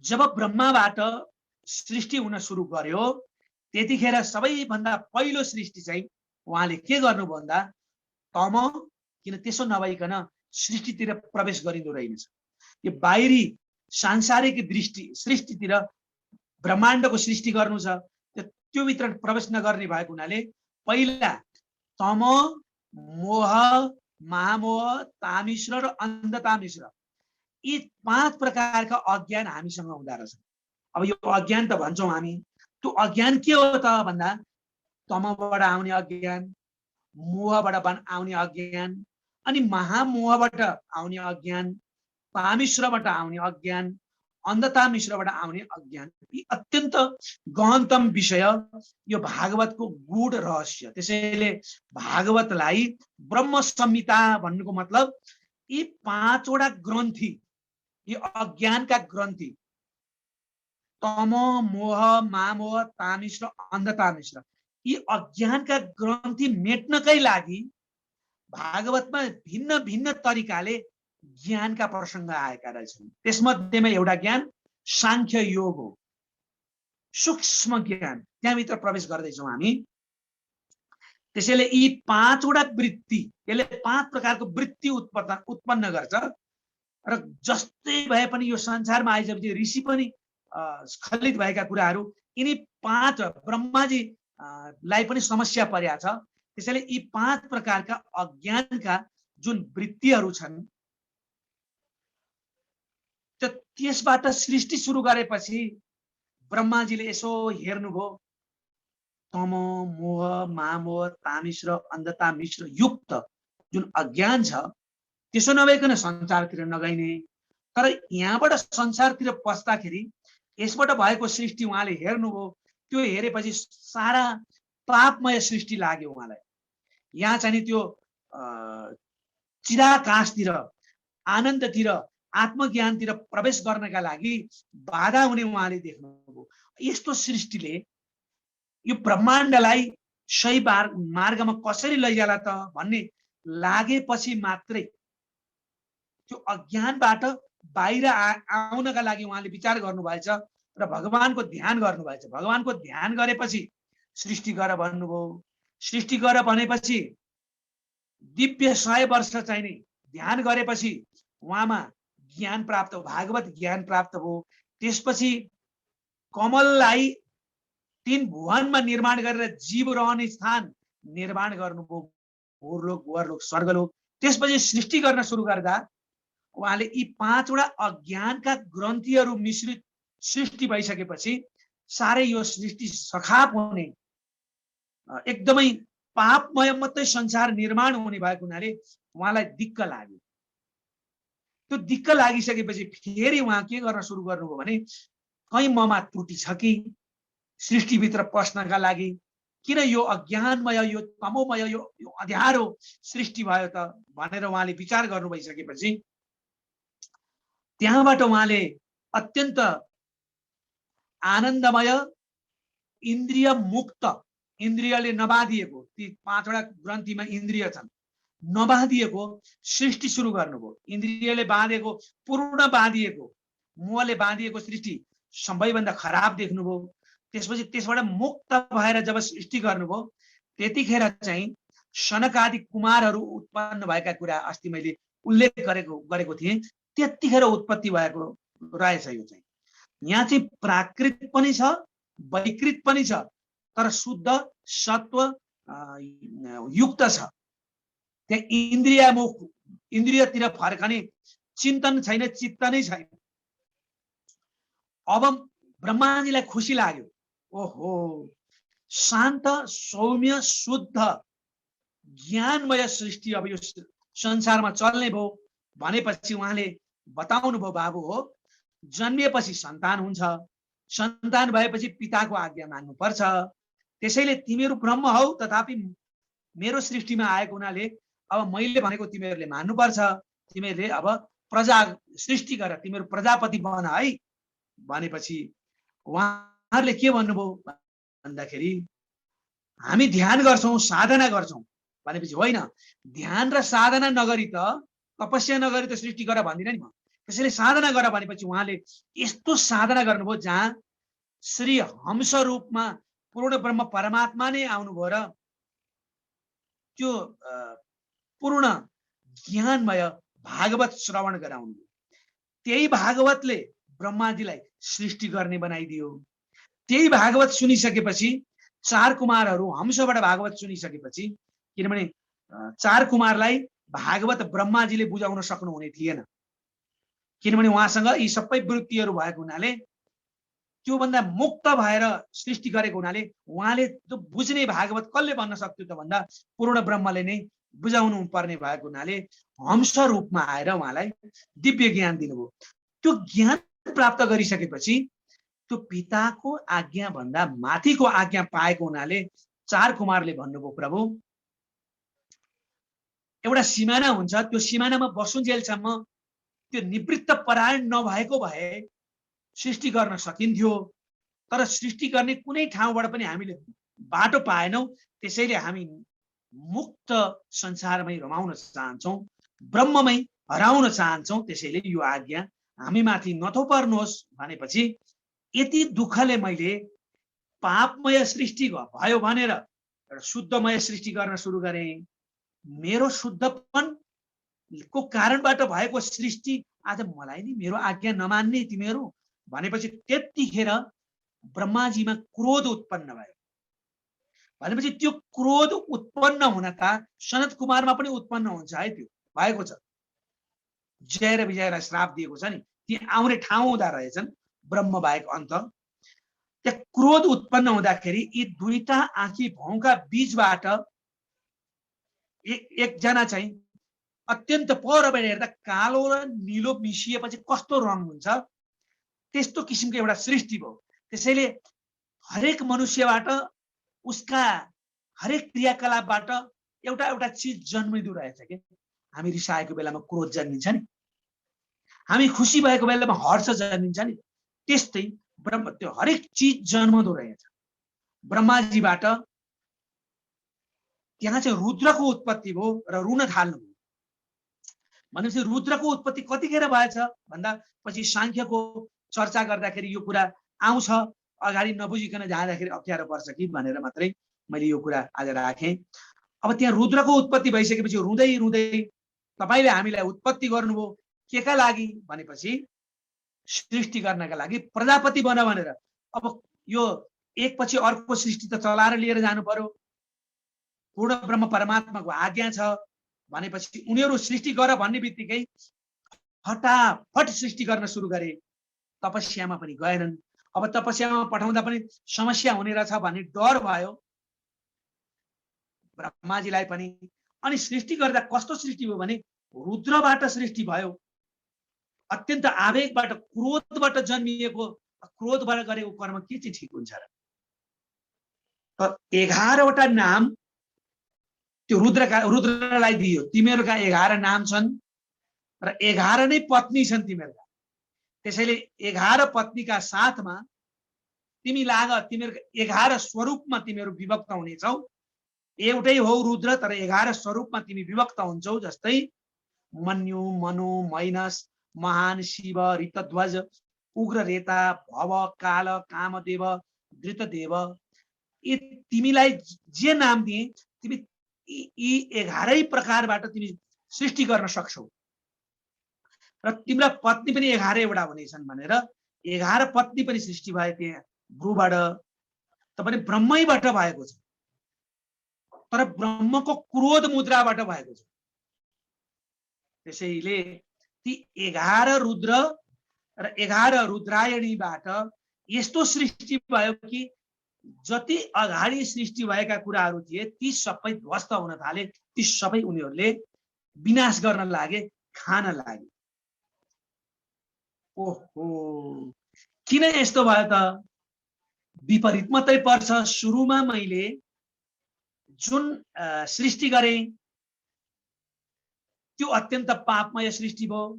जब ब्रह्माबाट सृष्टि हुन सुरु गर्यो त्यतिखेर सबैभन्दा पहिलो सृष्टि चाहिँ उहाँले के गर्नु भन्दा तम, किन त्यसो नभइकन सृष्टितिर प्रवेश गरिँदो रहेछ। यो बाहिरी सांसारिक सृष्टितिर ब्रह्माण्डको सृष्टि गर्नु छ, त्यो भित्र प्रवेश नगर्ने भएको हुनाले पहिला तम मोह, महामोह, तामिश्र र अन्धतामिश्र, यी 5 प्रकारका अज्ञान हामीसँग हुँदा रहेछन्। अब यो अज्ञान त भन्छौँ हामी, त्यो अज्ञान के हो त भन्दा तमबाट आउने अज्ञान, मोहबाट आउने अज्ञान, अनि महामोहबाट आउने अज्ञान, तामिश्रबाट आउने अज्ञान, अन्धतामिश्रबाट आउने अज्ञान, यी अत्यन्त गहनतम विषय, यो भागवतको गूढ रहस्य। त्यसैले भागवतलाई ब्रह्म संहिता भन्नुको मतलब यी 5 वटा ग्रन्थि, यी अज्ञानका ग्रन्थि, तम, मोह, मामोह, तामिश्र, अन्धतामिश्र, यी अज्ञानका ग्रन्थि मेट्नकै लागि भागवतमा भिन्न भिन्न तरिकाले ज्ञानका प्रसङ्ग आएका रहेछन्। त्यसमध्येमा एउटा ज्ञान सांख्य योग हो, सूक्ष्म ज्ञान, त्यहाँभित्र प्रवेश गर्दैछौँ हामी। त्यसैले यी 5 वटा वृत्ति, यसले 5 प्रकारको वृत्ति उत्पन्न गर्छ र जस्तै भए पनि यो संसारमा आइसकेपछि ऋषि पनि स्खलित भएका कुराहरू यिनी 5 ब्रह्माजी लाई पनि समस्या परेको छ। त्यसैले यी 5 प्रकारका अज्ञानका जुन वृत्तिहरू छन् त्यसबाट सृष्टि सुरु गरेपछि ब्रह्माजीले यसो हेर्नुभयो, तम, मोह, मामोह, तामिश्र, अन्धतामिश्र युक्त जुन अज्ञान छ त्यसो नभइकन संसारतिर नगइने, तर यहाँबाट संसारतिर पस्दाखेरि यसबाट भएको सृष्टि उहाँले हेर्नुभयो। त्यो हेरेपछि सारा पापमय सृष्टि लाग्यो उहाँलाई। यहाँ चाहिँ त्यो चिराकाशतिर, आनन्दतिर, आत्मज्ञानतिर प्रवेश गर्नका लागि बाधा हुने उहाँले देख्नुभयो। यस्तो सृष्टिले यो ब्रह्माण्डलाई सही मार्गमा कसरी लैजाला त भन्ने लागेपछि मात्रै त्यो अज्ञानबाट बाहिर आउनका लागि उहाँले विचार गर्नुभएछ र भगवानको ध्यान गर्नुभएछ। भगवानको ध्यान गरेपछि सृष्टि गर भन्नुभयो। सृष्टि गर भनेपछि दिव्य 100 वर्ष चाहिने ध्यान गरेपछि उहाँमा ज्ञान प्राप्त हो, भागवत ज्ञान प्राप्त हो। त्यसपछि कमललाई 3 भुवनमा निर्माण गरेर जीव रहने स्थान निर्माण गर्नुभयो, भूलोक, भुवरलोक, स्वर्गलोक। त्यसपछि सृष्टि गर्न सुरु गर्दा उहाँले यी 5 वटा अज्ञानका ग्रन्थिहरू मिश्रित सृष्टि भइसकेपछि सारै यो सृष्टि सखाप हुने, एकदमै पापमय मात्रै संसार निर्माण हुने भएको हुनाले उहाँलाई दिक्क लाग्यो। त्यो दिक्क लागिसकेपछि फेरि उहाँ के गर्न सुरु गर्नुभयो भने कहीँ ममा त्रुटि छ कि सृष्टिभित्र पस्नका लागि, किन यो अज्ञानमय, यो तमोमय, यो अँध्यारो सृष्टि भयो त भनेर उहाँले विचार गर्नु भइसकेपछि त्यहाँबाट उहाँले अत्यन्त आनन्दमय, इन्द्रिय मुक्त, इन्द्रियले नबाधिएको, ती 5 वटा ग्रन्थिमा इन्द्रिय छन्, नबाधिएको सृष्टि सुरु गर्नुभयो। इन्द्रियले बाँधेको, पूर्ण बाँधिएको, मोहले बाँधिएको सृष्टि सबैभन्दा खराब देख्नुभयो। त्यसपछि त्यसबाट मुक्त भएर जब सृष्टि गर्नुभयो त्यतिखेर चाहिँ सनक आदि कुमारहरू उत्पन्न भएका कुरा अस्ति मैले उल्लेख गरेको थिएँ, त्यतिखेर उत्पत्ति भएको रहेछ। यो चाहिँ यहाँ चाहिँ प्राकृत पनि छ, वैकृत पनि छ, तर शुद्ध सत्व युक्त छ। त्यहाँ इन्द्रियतिर फर्कने चिन्तन छैन, चित्त नै छैन। अब ब्रह्माजीलाई खुसी लाग्यो, ओहो शान्त, सौम्य, शुद्ध, ज्ञानमय सृष्टि अब यो संसारमा चल्ने भयो भनेपछि उहाँले बताउनु भयो, बाबु हो जन्मिएपछि सन्तान हुन्छ, सन्तान भएपछि पिताको आज्ञा मान्नुपर्छ। त्यसैले तिमीहरू ब्रह्म हौ, तथापि मेरो सृष्टिमा आएको हुनाले अब मैले भनेको तिमीहरूले मान्नुपर्छ। तिमीहरूले अब प्रजा सृष्टि गर, तिमीहरू प्रजापति बन है भनेपछि उहाँहरूले के भन्नुभयो भन्दाखेरि हामी ध्यान गर्छौँ, साधना गर्छौँ भनेपछि होइन, ध्यान र साधना नगरी त, तपस्या नगरी त सृष्टि गर भन्दिनँ नि म। त्यसैले साधना गर भनेपछि उहाँले यस्तो साधना गर्नुभयो जहाँ श्री हंस रूपमा पूर्ण ब्रह्म परमात्मा नै आउनुभयो र त्यो पूर्ण ज्ञानमय भागवत श्रवण गराउनु। त्यही भागवतले ब्रह्माजीलाई सृष्टि गर्ने बनाइदियो। त्यही भागवत सुनिसकेपछि 4 कुमारहरू हंसबाट भागवत सुनिसकेपछि, किनभने चार कुमारलाई भागवत ब्रह्माजीले बुझाउन सक्नुहुने थिएन, किनभने उहाँसँग यी सबै वृत्तिहरू भएको हुनाले, त्योभन्दा मुक्त भएर सृष्टि गरेको हुनाले उहाँले त्यो बुझ्ने भागवत कसले भन्न सक्थ्यो त भन्दा पूर्ण ब्रह्मले नै बुझाउनु पर्ने भएको हुनाले हंस रूपमा आएर उहाँलाई दिव्य ज्ञान दिनुभयो। त्यो ज्ञान प्राप्त गरिसकेपछि त्यो पिताको आज्ञा भन्दा माथिको आज्ञा पाएको हुनाले चार कुमारले भन्नुभयो, प्रभु एउटा सिमाना हुन्छ, त्यो सिमानामा बसुन्जेलसम्म त्यो निवृत्त परायण नभएको भए सृष्टि गर्न सकिन्थ्यो, तर सृष्टि गर्ने कुनै ठाउँबाट पनि हामीले बाटो पाएनौं। त्यसैले हामी मुक्त संसारमै रमाउन चाहन्छौं, ब्रह्ममै हराउन चाहन्छौं। त्यसैले यो आज्ञा हामी माथि नथोपर्नुहोस् भनेपछि यति दुःखले मैले पापमय सृष्टि भयो भनेर एउटा शुद्धमय सृष्टि गर्न सुरु गरेँ। मेरो शुद्धपनको कारणबाट भएको सृष्टि आज मलाई नि मेरो आज्ञा नमान्ने तिमीहरू भनेपछि त्यतिखेर ब्रह्माजीमा क्रोध उत्पन्न भयो। भनेपछि त्यो क्रोध उत्पन्न हुनका सनत कुमारमा पनि उत्पन्न हुन्छ है, त्यो भएको छ। जय र विजयलाई श्राप दिएको छ नि, ती आउने ठाउँ हुँदा रहेछन् ब्रह्म बाहेक अन्त। त्यहाँ क्रोध उत्पन्न हुँदाखेरि यी दुईटा आँखी भौका बीचबाट एकजना चाहिँ अत्यन्त परबाट हेर्दा कालो र नीलो मिसिएपछि कस्तो रङ हुन्छ त्यस्तो किसिमको एउटा सृष्टि भयो। त्यसैले हरेक मनुष्यबाट उसका हरेक क्रियाकलापबाट एउटा एउटा चिज जन्मिँदो रहेछ के। हामी रिसाएको बेलामा क्रोध जन्मिन्छ नि, हामी खुसी भएको बेलामा हर्ष जन्मिन्छ नि, त्यस्तै ब्रह्म त्यो हरेक चिज जन्मदो रहेछ ब्रह्माजीबाट। त्यहाँ चाहिँ रुद्रको उत्पत्ति भयो र रुन थाल्नु। भनेपछि रुद्रको उत्पत्ति कतिखेर भएछ भन्दा पछि सांख्यको चर्चा गर्दाखेरि यो कुरा आउँछ, अगाडि नबुझिकन जाँदाखेरि अप्ठ्यारो पर्छ कि भनेर मात्रै मैले यो कुरा आज राखेँ। अब त्यहाँ रुद्रको उत्पत्ति भइसकेपछि रुँदै रुँदै तपाईले हामीलाई उत्पत्ति गर्नुभयो केका लागि भनेपछि सृष्टि गर्नका लागि, प्रजापति बन भनेर। अब यो एकपछि अर्को सृष्टि त चलाएर लिएर जानु पर्यो, पूर्ण ब्रह्म परमात्माको आज्ञा छ भनेपछि उनीहरू सृष्टि गर भन्ने बित्तिकै फटाफट सृष्टि गर्न सुरु गरे। तपस्यामा पनि गएनन्। अब तपस्यामा पठाउँदा पनि समस्या हुने रहेछ भन्ने डर भयो ब्रह्माजीलाई पनि। अनि सृष्टि गर्दा कस्तो सृष्टि भयो भने रुद्रबाट सृष्टि भयो, अत्यन्त आवेगबाट क्रोधबाट जन्मिएको, क्रोधबाट गरेको कर्म के चाहिँ ठिक हुन्छ र? 11वटा नाम त्यो रुद्रलाई दियो। तिमीहरूका 11 नाम छन् र 11 नै पत्नी छन् तिमीहरूका। त्यसैले 11 पत्नीका साथमा तिमी लाग, तिमीहरूका 11 स्वरूपमा तिमीहरू विभक्त हुनेछौ। एउटै हो रुद्र तर 11 स्वरूपमा तिमी विभक्त हुन्छौ। जस्तै मन्यु, मनु, मैनस, महान, शिव, ऋतध्वज, उग्र रेता, भव, काल, कामदेव, धृतदेव, यी तिमीलाई जे नाम दिए तिमी यी 11 प्रकारबाट तिमी सृष्टि गर्न सक्छौ। र तिम्रा पत्नी पनि 11वटा हुनेछन् भनेर 11 पत्नी पनि सृष्टि भए त्यहाँ भ्रूबाट। त पनि ब्रह्मैबाट भएको छ, तर ब्रह्मको क्रोध मुद्राबाट भएको छ। त्यसैले ती 11 रुद्र र 11 रुद्रायणीबाट यस्तो सृष्टि भयो कि जति अगाडि सृष्टि भएका कुराहरू थिए ती सबै ध्वस्त हुन थाले। ती सबै उनीहरूले विनाश गर्न लागे, खान लागे। ओहो, किन यस्तो भयो त? विपरीत मात्रै पर्छ। सुरुमा मैले जुन सृष्टि गरेँ त्यो अत्यन्त पापमय सृष्टि भयो।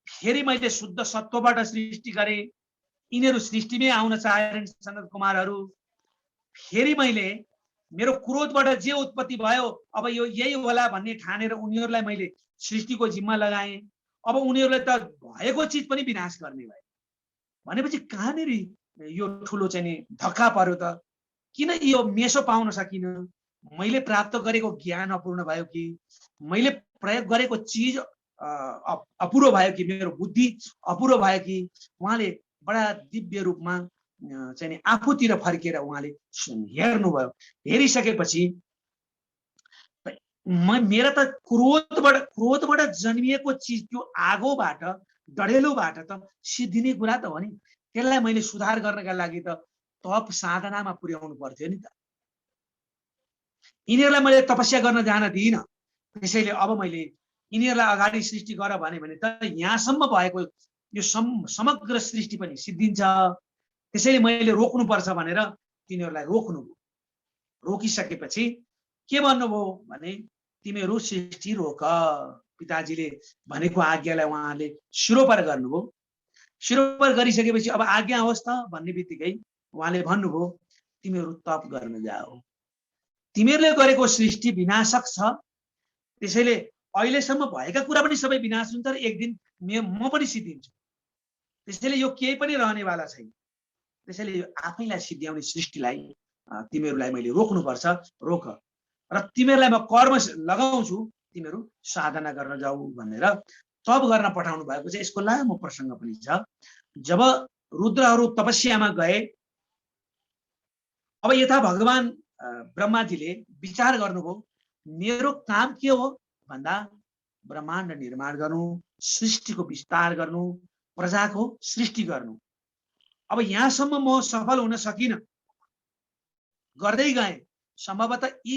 फेरि मैले शुद्ध सत्वबाट सृष्टि गरेँ, यिनीहरू सृष्टिमै आउन चाहेनन् सनत कुमारहरू। फेरि मैले मेरो क्रोधबाट जे उत्पत्ति भयो अब यो यही होला भन्ने ठानेर उनीहरूलाई मैले सृष्टिको जिम्मा लगाएँ। अब उनीहरूले त भएको चिज पनि विनाश गर्ने भए भनेपछि कहाँनिर यो ठुलो चाहिँ नि धक्का पर्यो त? किन यो मेसो पाउन सकिनँ? मैले प्राप्त गरेको ज्ञान अपूर्ण भयो कि मैले प्रयोग गरेको चिज अपुरो भयो कि मेरो बुद्धि अपुरो भयो कि? उहाँले बडा दिव्य रूपमा चाहिँ नि आफूतिर फर्केर उहाँले हेर्नुभयो। हेरिसकेपछि मेरा त क्रोधबाट जन्मिएको चिज त्यो आगोबाट डढेलोबाट त सिद्धिने कुरा त हो नि। त्यसलाई मैले सुधार गर्नका लागि त तप साधनामा पुर्याउनु पर्थ्यो नि त। यिनीहरूलाई मैले तपस्या गर्न जान दिइनँ। त्यसैले अब मैले यिनीहरूलाई अगाडि सृष्टि गर भने त यहाँसम्म भएको यो समग्र सृष्टि पनि सिद्धिन्छ। त्यसैले मैले रोक्नुपर्छ भनेर तिनीहरूलाई रोक्नुभयो। रोकिसकेपछि के भन्नुभयो भने तिमीहरू सृष्टि रोक। पिताजीले भनेको आज्ञालाई उहाँले शिरोपर गर्नुभयो। शिरोपर गरिसकेपछि अब आज्ञा होस् त भन्ने बित्तिकै उहाँले भन्नुभयो तिमीहरू तप गर्न जाऊ। तिमीहरूले गरेको सृष्टि विनाशक छ। त्यसैले अहिलेसम्म भएका कुरा पनि सबै विनाश हुन्छ र एक दिन म पनि सिद्धिन्छु। त्यसैले यो केही पनि रहनेवाला छैन। त्यसैले यो आफैलाई सिद्ध्याउने सृष्टिलाई तिमीहरूलाई मैले रोक्नुपर्छ। रोक र तिमीहरूलाई म कर्म लगाउँछु, तिमीहरू साधना गर्न जाऊ भनेर तप गर्न पठाउनु भएको चाहिँ यसको लामो प्रसङ्ग पनि छ। जब रुद्रहरू तपस्यामा गए, अब यता भगवान ब्रह्माजीले विचार गर्नुभयो मेरो काम के हो भन्दा ब्रह्माण्ड निर्माण गर्नु, सृष्टिको विस्तार गर्नु, प्रजाको सृष्टि गर्नु। अब यहाँसम्म म सफल हुन सकिनँ, गर्दै गएँ। सम्भवतः यी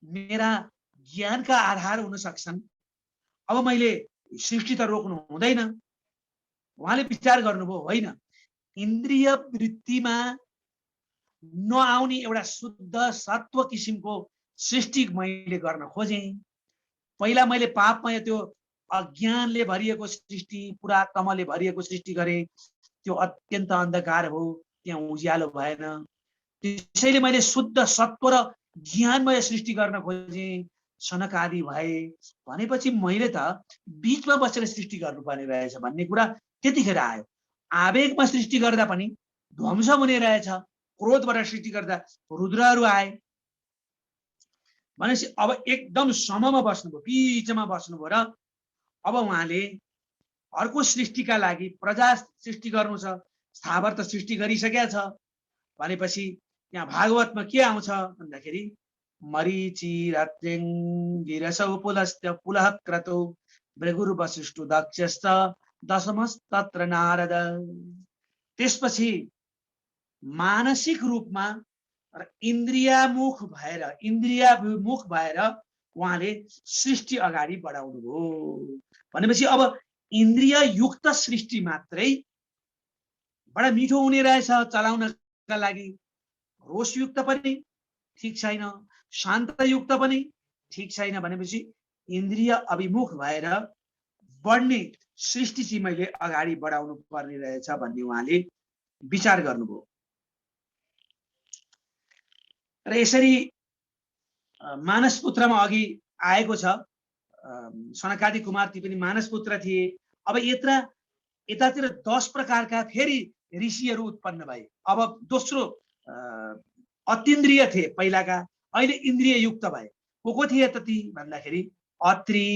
मेरा ज्ञानका आधार हुन सक्छन्। अब मैले सृष्टि त रोक्नु हुँदैन। उहाँले विचार गर्नुभयो होइन, इन्द्रिय वृत्तिमा नआउने एउटा शुद्ध सत्व किसिमको सृष्टि मैले गर्न खोजेँ। पहिला मैले पापमय त्यो अज्ञानले भरिएको सृष्टि, पुरा तमले भरिएको सृष्टि गरेँ। त्यो अत्यन्त अन्धकार हो, त्यहाँ उज्यालो भएन। त्यसैले मैले शुद्ध सत्व र ज्ञानमय सृष्टि गर्न खोजेँ। सनक आदि भए भनेपछि मैले त बीचमा बसेर सृष्टि गर्नुपर्ने रहेछ भन्ने कुरा त्यतिखेर आयो। आवेगमा सृष्टि गर्दा पनि ध्वंस हुने रहेछ। क्रोधबाट सृष्टि गर्दा रुद्रहरू आए भनेपछि अब एकदम सममा बस्नुभयो, बीचमा बस्नुभयो र अब उहाँले अर्को सृष्टिका लागि प्रजा सृष्टि गर्नु छ। स्थावर त सृष्टि गरिसकेका छ भनेपछि यहाँ भागवतमा के आउँछ भन्दाखेरि मरीचि रात्रिङ गिरसौ पुलस्त्य पुलः क्रतौ भृगुर वसिष्ठो दक्षश्च दशमस्तत्र नारद। त्यसपछि मानसिक रूपमा र इन्द्रियामुख भएर उहाँले सृष्टि अगाडि बढाउनु भयो। भनेपछि अब इन्द्रिय युक्त सृष्टि मात्रै बडा मिठो हुने रहेछ चलाउनका लागि। रोषयुक्त पनि ठिक छैन, शान्तयुक्त पनि ठिक छैन भनेपछि इन्द्रिय अभिमुख भएर बढ्ने सृष्टि चाहिँ मैले अगाडि बढाउनु पर्ने रहेछ भन्ने उहाँले विचार गर्नुभयो। र यसरी मानस पुत्रमा अघि आएको छ। सनकादि कुमार ती पनि मानस पुत्र थिए। अब यतातिर 10 प्रकारका फेरि ऋषिहरू उत्पन्न भए। अब दोस्रो अतीन्द्रिय थिए पहिलाका, अहिले इन्द्रिय युक्त भए। को थिए त ती भन्दाखेरि अत्रि,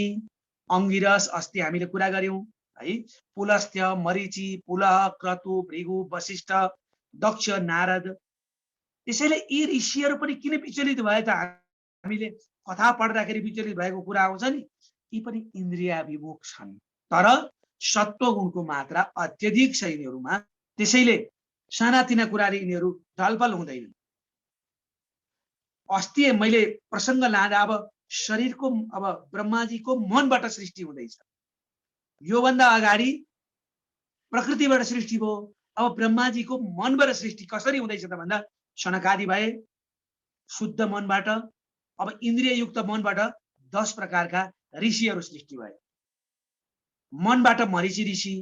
अंगिरस, अस्ति हामीले कुरा गर्यौं है, पुलस्त्य, मरीचि, पुलह, क्रतु, भृगु, वशिष्ठ, दक्ष, नारद। त्यसैले यी ऋषिहरू पनि किन विचलित भए त? हामीले कथा पढ्दाखेरि विचलित भएको कुरा आउँछ नि। यी पनि इन्द्रियाभिमुख छन्, तर सत्वगुणको मात्रा अत्यधिक छ यिनीहरूमा। त्यसैले सानातिना कुराले यिनीहरू ढलफल हुँदैनन्। अस्ति मैले प्रसङ्ग लाँदा अब शरीरको, अब ब्रह्माजीको मनबाट सृष्टि हुँदैछ। योभन्दा अगाडि प्रकृतिबाट सृष्टि भयो। अब ब्रह्माजीको मनबाट सृष्टि कसरी हुँदैछ त भन्दा सनकादि भए शुद्ध मनबाट। अब इन्द्रिय युक्त मनबाट 10 प्रकारका ऋषिहरू सृष्टि भए। मनबाट मरीचि ऋषि,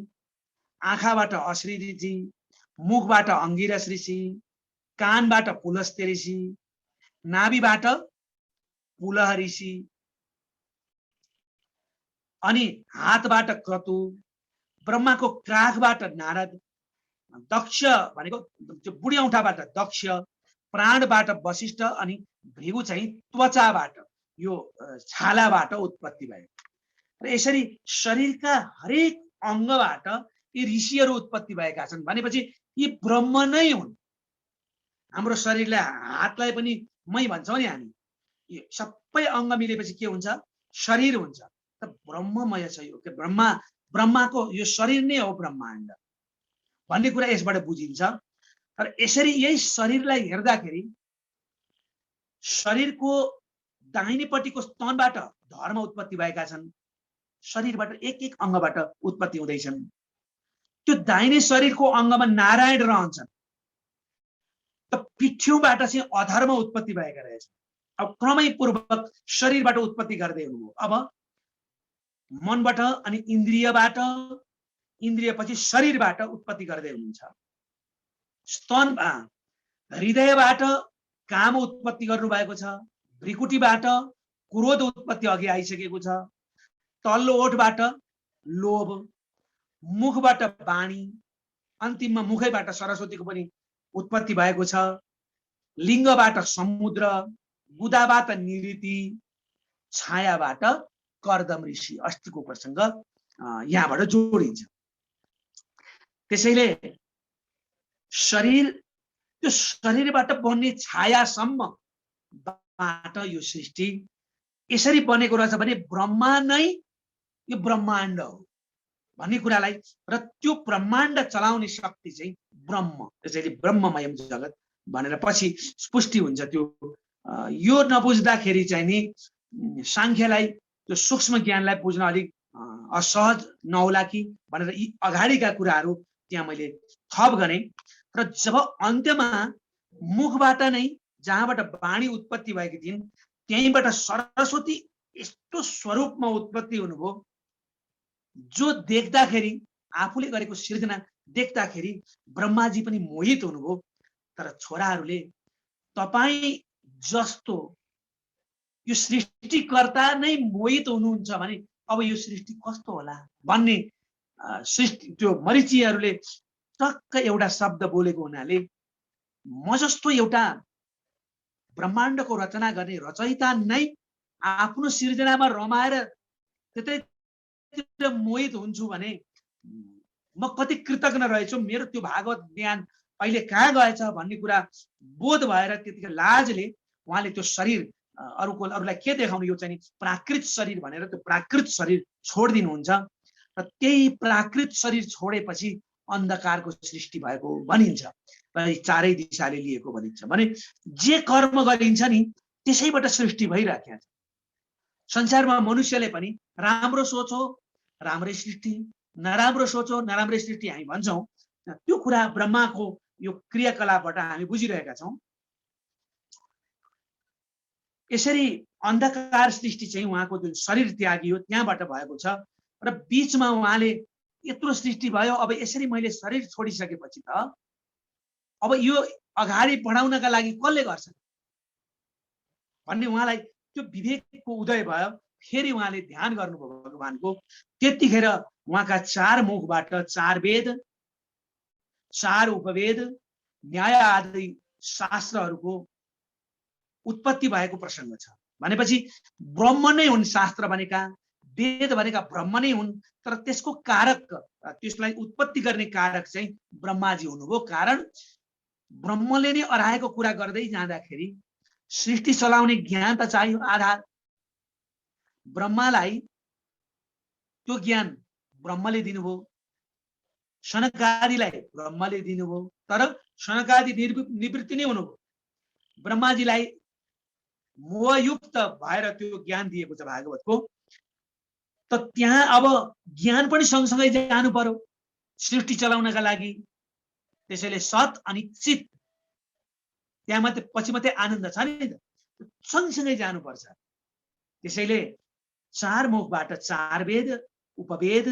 आँखाबाट अश्री ऋषि, मुखबाट अंगिरस ऋषि, कानबाट पुलस्त्य ऋषि, नाभिबाट पुलह ऋषि, अनि हातबाट क्रतु, ब्रह्माको क्राखबाट नारद, दक्ष भनेको बुढी औँठाबाट दक्ष, प्राणबाट वशिष्ठ, अनि भृगु चाहिँ त्वचाबाट, यो छालाबाट उत्पत्ति भयो। र यसरी शरीरका हरेक अङ्गबाट यी ऋषिहरू उत्पत्ति भएका छन्। भनेपछि यी ब्रह्म नै हुन्। हाम्रो शरीरलाई, हातलाई पनि मै भन्छौँ नि हामी, यो सबै अङ्ग मिलेपछि के हुन्छ? शरीर हुन्छ। त ब्रह्ममय छ यो, के ब्रह्माको यो शरीर नै हो ब्रह्माण्ड भन्ने कुरा यसबाट बुझिन्छ। तर यसरी यही शरीरलाई हेर्दाखेरि शरीरको दाहिनेपट्टिको स्तनबाट धर्म उत्पत्ति भएका छन्, शरीरबाट एक एक अङ्गबाट उत्पत्ति हुँदैछन्। त्यो दाहिने शरीरको अङ्गमा नारायण रहन्छन्, त पिठ्यौबाट चाहिँ अधर्म उत्पत्ति भएका रहेछन्। अब क्रमैपूर्वक शरीरबाट उत्पत्ति गर्दै हुनुभयो। अब मनबाट अनि इन्द्रियबाट, इन्द्रियपछि शरीरबाट उत्पत्ति गर्दै हुनुहुन्छ। स्तन हृदयबाट काम उत्पत्ति गर्नु भएको छ, भ्रिकुटीबाट क्रोध उत्पत्ति अघि आइसकेको छ, तल्लो ओठबाट लोभ, मुखबाट वाणी, अन्तिममा मुखैबाट सरस्वतीको पनि उत्पत्ति भएको छ, लिङ्गबाट समुद्र, बुदाबाट निऋति, छायाबाट कर्दम ऋषि। अस्तिको प्रसङ्ग यहाँबाट जोडिन्छ। त्यसैले शरीर, त्यो शरीरबाट बन्ने छायासम्मबाट यो सृष्टि यसरी बनेको रहेछ भने ब्रह्मा नै यो ब्रह्माण्ड हो भन्ने कुरालाई, र त्यो ब्रह्माण्ड चलाउने शक्ति चाहिँ ब्रह्म, त्यसैले ब्रह्ममय जगत भनेर पछि पुष्टि हुन्छ। त्यो यो नबुझ्दाखेरि चाहिँ नि सांख्यलाई, त्यो सूक्ष्म ज्ञानलाई बुझ्न अलिक असहज नहोला कि भनेर यी अगाडिका कुराहरू त्यहाँ मैले थप गरेँ। र जब अन्त्यमा मुखबाट नै, जहाँबाट वाणी उत्पत्ति भएकी थिइन्, त्यहीँबाट सरस्वती यस्तो स्वरूपमा उत्पत्ति हुनुभयो जो देख्दाखेरि, आफूले गरेको सृजना देख्दाखेरि ब्रह्माजी पनि मोहित हुनुभयो। तर छोराहरूले तपाईँ जस्तो यो सृष्टिकर्ता नै मोहित हुनुहुन्छ भने अब यो सृष्टि कस्तो होला भन्ने सृष्टि, त्यो मरिचीहरूले टक्क एउटा शब्द बोलेको हुनाले म जस्तो एउटा ब्रह्माण्डको रचना गर्ने रचयिता नै आफ्नो सृजनामा रमाएर त्यतै मोहित हुन्छु भने म कति कृतज्ञ रहेछु, मेरो त्यो भागवत ज्ञान अहिले कहाँ गएछ भन्ने कुरा बोध भएर त्यतिकै लाजले उहाँले त्यो शरीर अरूलाई के देखाउनु, यो चाहिँ प्राकृत शरीर भनेर त्यो प्राकृत शरीर छोडिदिनुहुन्छ। र त्यही प्राकृत शरीर छोडेपछि अन्धकारको सृष्टि भएको भनिन्छ, चारै दिशाले लिएको भनिन्छ। भने जे कर्म गरिन्छ नि त्यसैबाट सृष्टि भइराखेको छ। संसारमा मनुष्यले पनि राम्रो सोचो राम्रै सृष्टि, नराम्रो सोचो नराम्रै सृष्टि हामी भन्छौँ। त्यो कुरा ब्रह्माको यो क्रियाकलापबाट हामी बुझिरहेका छौँ। यसरी अन्धकार सृष्टि चाहिँ उहाँको जुन शरीर त्यागियो त्यहाँबाट भएको छ। र बीचमा उहाँले यत्रो सृष्टि भयो, अब यसरी मैले शरीर छोडिसकेपछि त अब यो अगाडि बढाउनका लागि कसले गर्छ भन्ने उहाँलाई त्यो विवेकको उदय भयो। फेरि उहाँले ध्यान गर्नुभयो भगवानको। त्यतिखेर उहाँका चार मुखबाट चार वेद, चार उपवेद, न्याय आदि शास्त्रहरूको उत्पत्ति भएको प्रसङ्ग छ। भनेपछि ब्रह्म नै हुन् शास्त्र भनेका, वेद भनेका ब्रह्म नै हुन्। तर त्यसको कारक, त्यसलाई उत्पत्ति गर्ने कारक चाहिँ ब्रह्माजी हुनुभयो। कारण ब्रह्मले नै अराएको कुरा गर्दै जाँदाखेरि सृष्टि चलाउने ज्ञान त चाहियो, आधार। ब्रह्मालाई त्यो ज्ञान ब्रह्मले दिनुभयो, सनकादिलाई ब्रह्मले दिनुभयो। तर सनकादि निवृत्ति नै हुनुभयो। ब्रह्माजीलाई मोहयुक्त भएर त्यो ज्ञान दिएको छ भागवतको। त त्यहाँ अब ज्ञान पनि सँगसँगै जानु पर्यो सृष्टि चलाउनका लागि। त्यसैले सत अनि चित, त्यहाँ मात्रै पछि मात्रै आनन्द छ नि त, सँगसँगै जानुपर्छ। त्यसैले चार मुखबाट चार वेद, उपवेद,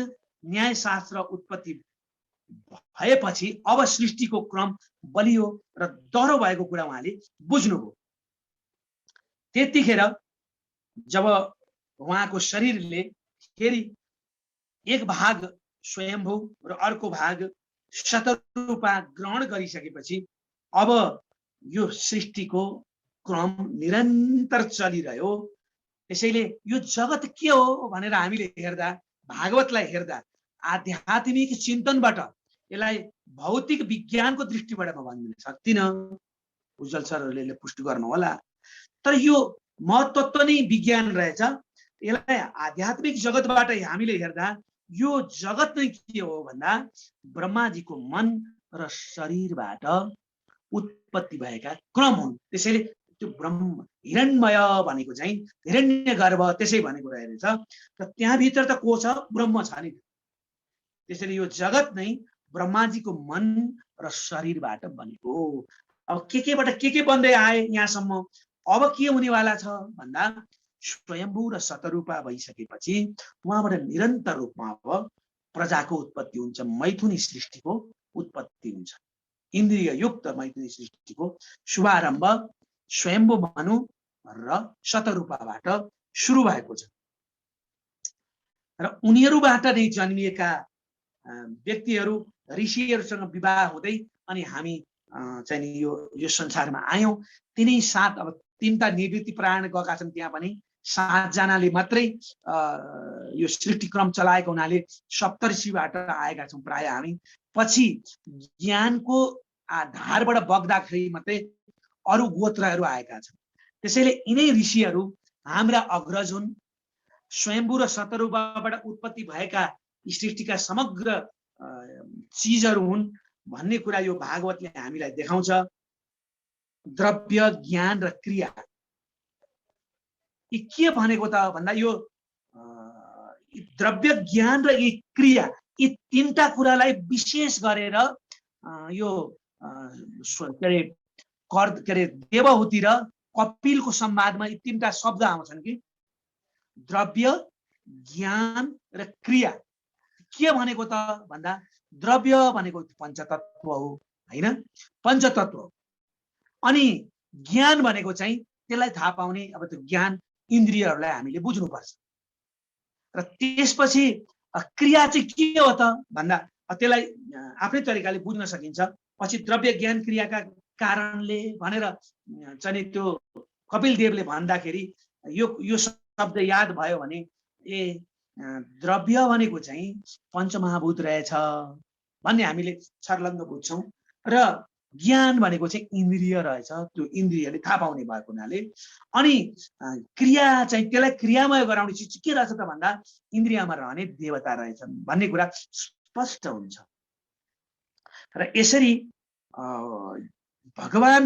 न्यायशास्त्र उत्पत्ति भएपछि अब सृष्टिको क्रम बलियो र दह्रो भएको कुरा उहाँले बुझ्नुभयो। त्यतिखेर जब उहाँको शरीरले फेरि एक भाग स्वयम्भू र अर्को भाग शतरूपा ग्रहण गरिसकेपछि अब यो सृष्टिको क्रम निरन्तर चलिरह्यो। त्यसैले यो जगत के हो भनेर हामीले हेर्दा, भागवतलाई हेर्दा आध्यात्मिक चिन्तनबाट, यसलाई भौतिक विज्ञानको दृष्टिबाट म भन्न सक्दिनँ, उज्जवल सरहरूले पुष्टि गर्नु होला। तर यो महत्त्व नै विज्ञान रहेछ। यसलाई आध्यात्मिक जगतबाट हामीले हेर्दा यो जगत नै के हो भन्दा ब्रह्माजीको मन र शरीरबाट उत्पत्ति भएका क्रम हुन्। त्यसैले त्यो ब्रह्म हिरण्मय भनेको चाहिँ हिरण्य गर्भ त्यसै भनेको रहेछ र त्यहाँभित्र त को छ? ब्रह्म छ नि। त्यसैले यो जगत नै ब्रह्माजीको मन र शरीरबाट बनेको। अब केबाट के बन्दै आए यहाँसम्म। अब के हुनेवाला छ भन्दा स्वयम्भू र शतरूपा भइसकेपछि उहाँबाट निरन्तर रूपमा अब प्रजाको उत्पत्ति हुन्छ, मैथुनी सृष्टिको उत्पत्ति हुन्छ। इन्द्रिय युक्त मैथुनी सृष्टिको शुभारम्भ स्वयम्भू मनु र शतरूपाबाट सुरु भएको छ र उनीहरूबाट नै जन्मिएका व्यक्तिहरू ऋषिहरूसँग विवाह हुँदै अनि हामी चाहिँ नि यो संसारमा आयौं। तिनै सात अब 3टा निवृत्ति प्राण गएका छन्, त्यहाँ पनि 7 जनाले मात्रै यो सृष्टिक्रम चलाएको हुनाले सप्तऋषिबाट आएका छौँ प्राय हामी। पछि ज्ञानको आधारबाट बग्दाखेरि मात्रै अरू गोत्रहरू आएका छन्। त्यसैले यिनै ऋषिहरू हाम्रा अग्रज हुन्। स्वयम्भू र शतरूपबाट उत्पत्ति भएका सृष्टिका समग्र चिजहरू हुन् भन्ने कुरा यो भागवतले हामीलाई देखाउँछ। द्रव्य, ज्ञान र क्रिया यी के भनेको त भन्दा यो द्रव्य, ज्ञान र यी क्रिया यी 3टा कुरालाई विशेष गरेर यो के अरे देवहूति र कपिलको संवादमा यी 3टा शब्द आउँछन् कि द्रव्य, ज्ञान र क्रिया। के भनेको त भन्दा द्रव्य भनेको पञ्चतत्व हो हैन, पञ्चतत्व। अनि ज्ञान भनेको चाहिँ त्यसलाई थाहा पाउने अब त्यो ज्ञान इन्द्रियहरूलाई हामीले बुझ्नुपर्छ र त्यसपछि क्रिया चाहिँ के हो त भन्दा त्यसलाई आफ्नै तरिकाले बुझ्न सकिन्छ। पछि द्रव्य, ज्ञान, क्रियाका कारणले भनेर चाहिँ त्यो कपिल देवले भन्दाखेरि यो शब्द याद भयो भने ए द्रव्य भनेको चाहिँ पञ्चमहाभूत रहेछ भन्ने हामीले छर्लङ्ग बुझ्छौँ र ज्ञान भनेको चाहिँ इन्द्रिय रहेछ, त्यो इन्द्रियले थाहा पाउने भएको हुनाले। अनि क्रिया चाहिँ त्यसलाई क्रियामय गराउने चिज के रहेछ त भन्दा इन्द्रियमा रहने देवता रहेछन् भन्ने कुरा स्पष्ट हुन्छ। र यसरी भगवान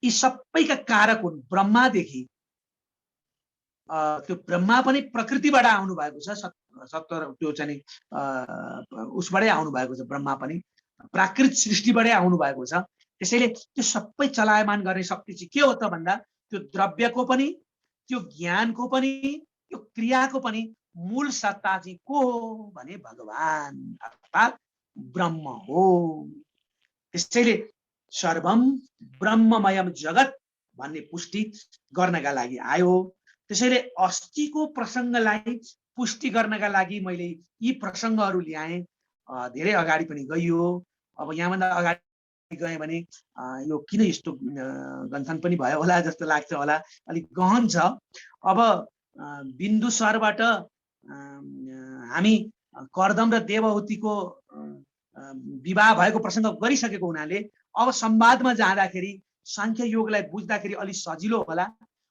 यी सबैका कारक हुन्। ब्रह्मादेखि त्यो ब्रह्मा पनि प्रकृतिबाट आउनु भएको छ, त्यो चाहिँ उसबाटै आउनु भएको छ। ब्रह्मा पनि प्राकृत सृष्टिबाटै आउनु भएको छ। त्यसैले त्यो सबै चलायमान गर्ने शक्ति चाहिँ के हो त भन्दा त्यो द्रव्यको पनि, त्यो ज्ञानको पनि, त्यो क्रियाको पनि मूल सत्ता चाहिँ को हो भने भगवान अर्थात् ब्रह्म हो। त्यसैले सर्वम ब्रह्ममयम जगत भन्ने पुष्टि गर्नका लागि आयो। त्यसैले अस्तिको प्रसङ्गलाई पुष्टि गर्नका लागि मैले यी प्रसङ्गहरू ल्याएँ। धेरै अगाडि पनि गइयो। अब यहाँभन्दा अगाडि गएँ भने यो किन यस्तो गन्थन पनि भयो होला जस्तो लाग्छ होला, अलिक गहन छ। अब बिन्दुसारबाट हामी कर्दम र देवहूतिको विवाह भएको प्रसङ्ग गरिसकेको हुनाले अब संवादमा जाँदाखेरि साङ्ख्य योगलाई बुझ्दाखेरि अलि सजिलो होला,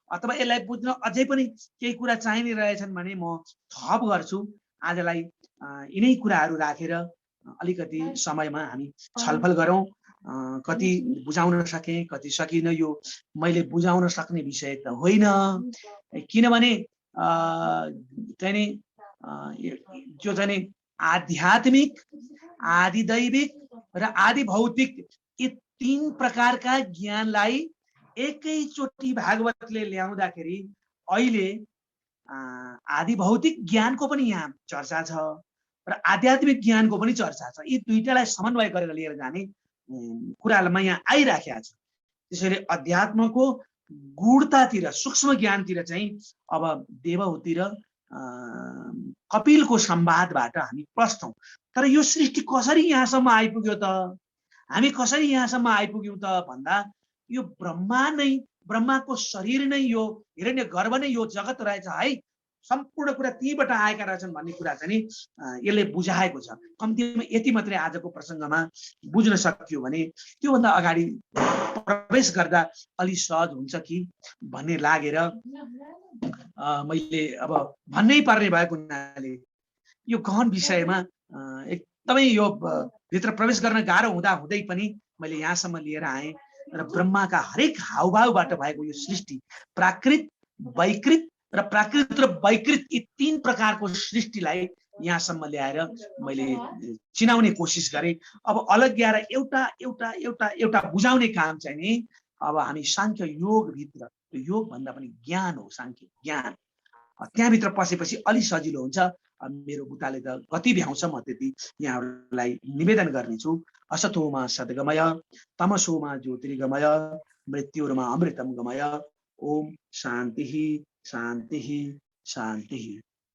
अथवा यसलाई बुझ्न अझै पनि केही कुरा चाहिने रहेछन् भने म थप गर्छु। आजलाई यिनै कुराहरू राखेर अलिकति समयमा हामी छलफल गरौँ। कति बुझाउन सकेँ, कति सकिनँ, यो मैले बुझाउन सक्ने विषय त होइन। किनभने चाहिँ जो चाहिँ आध्यात्मिक, आदिदैविक र आदि भौतिक यी 3 प्रकारका ज्ञानलाई एकैचोटि भागवतले ल्याउँदाखेरि अहिले आदि भौतिक ज्ञानको पनि यहाँ चर्चा छ र आध्यात्मिक ज्ञानको पनि चर्चा छ। यी दुईटालाई समन्वय गरेर लिएर जाने कुरामा यहाँ आइराखेको छ। त्यसैले अध्यात्मको गूढतातिर, सूक्ष्म ज्ञानतिर चाहिँ अब देवहूति र कपिलको संवादबाट हामी पस्छौँ। तर यो सृष्टि कसरी यहाँसम्म आइपुग्यो त, हामी कसरी यहाँसम्म आइपुग्यौँ त भन्दा यो ब्रह्मा नै, ब्रह्माको शरीर नै यो हिरण्य गर्भ नै यो जगत रहेछ है सम्पूर्ण कुरा तीबाट आएका रहेछन् भन्ने कुरा चाहिँ नि यसले बुझाएको छ। कम्तीमा यति मात्रै आजको प्रसङ्गमा बुझ्न सकियो भने त्योभन्दा अगाडि प्रवेश गर्दा अलि सहज हुन्छ कि भन्ने लागेर मैले अब भन्नै पर्ने भएको हुनाले यो गहन विषयमा एकदमै यो भित्र प्रवेश गर्न गाह्रो हुँदा हुँदै पनि मैले यहाँसम्म लिएर आएँ र ब्रह्माका हरेक हावभावबाट भएको यो सृष्टि प्राकृत वैकृत र प्राकृत र वैकृत यी 3 प्रकारको सृष्टिलाई यहाँसम्म ल्याएर मैले चिनाउने कोसिस गरेँ। अब अलग्याएर एउटा एउटा एउटा एउटा बुझाउने काम चाहिँ नि अब हामी साङ्ख्य योगभित्र, त्यो योग भन्दा पनि ज्ञान हो, साङ्ख्य ज्ञान, त्यहाँभित्र पसेपछि अलि सजिलो हुन्छ। मेरो बुटाले त कति भ्याउँछ म त्यति यहाँहरूलाई निवेदन गर्नेछु। असतोमा सद्गमय तमसोमा ज्योतिर्गमय मृत्युर्मा अमृतम गमय। ओम शान्ति शान्ति शान्ति।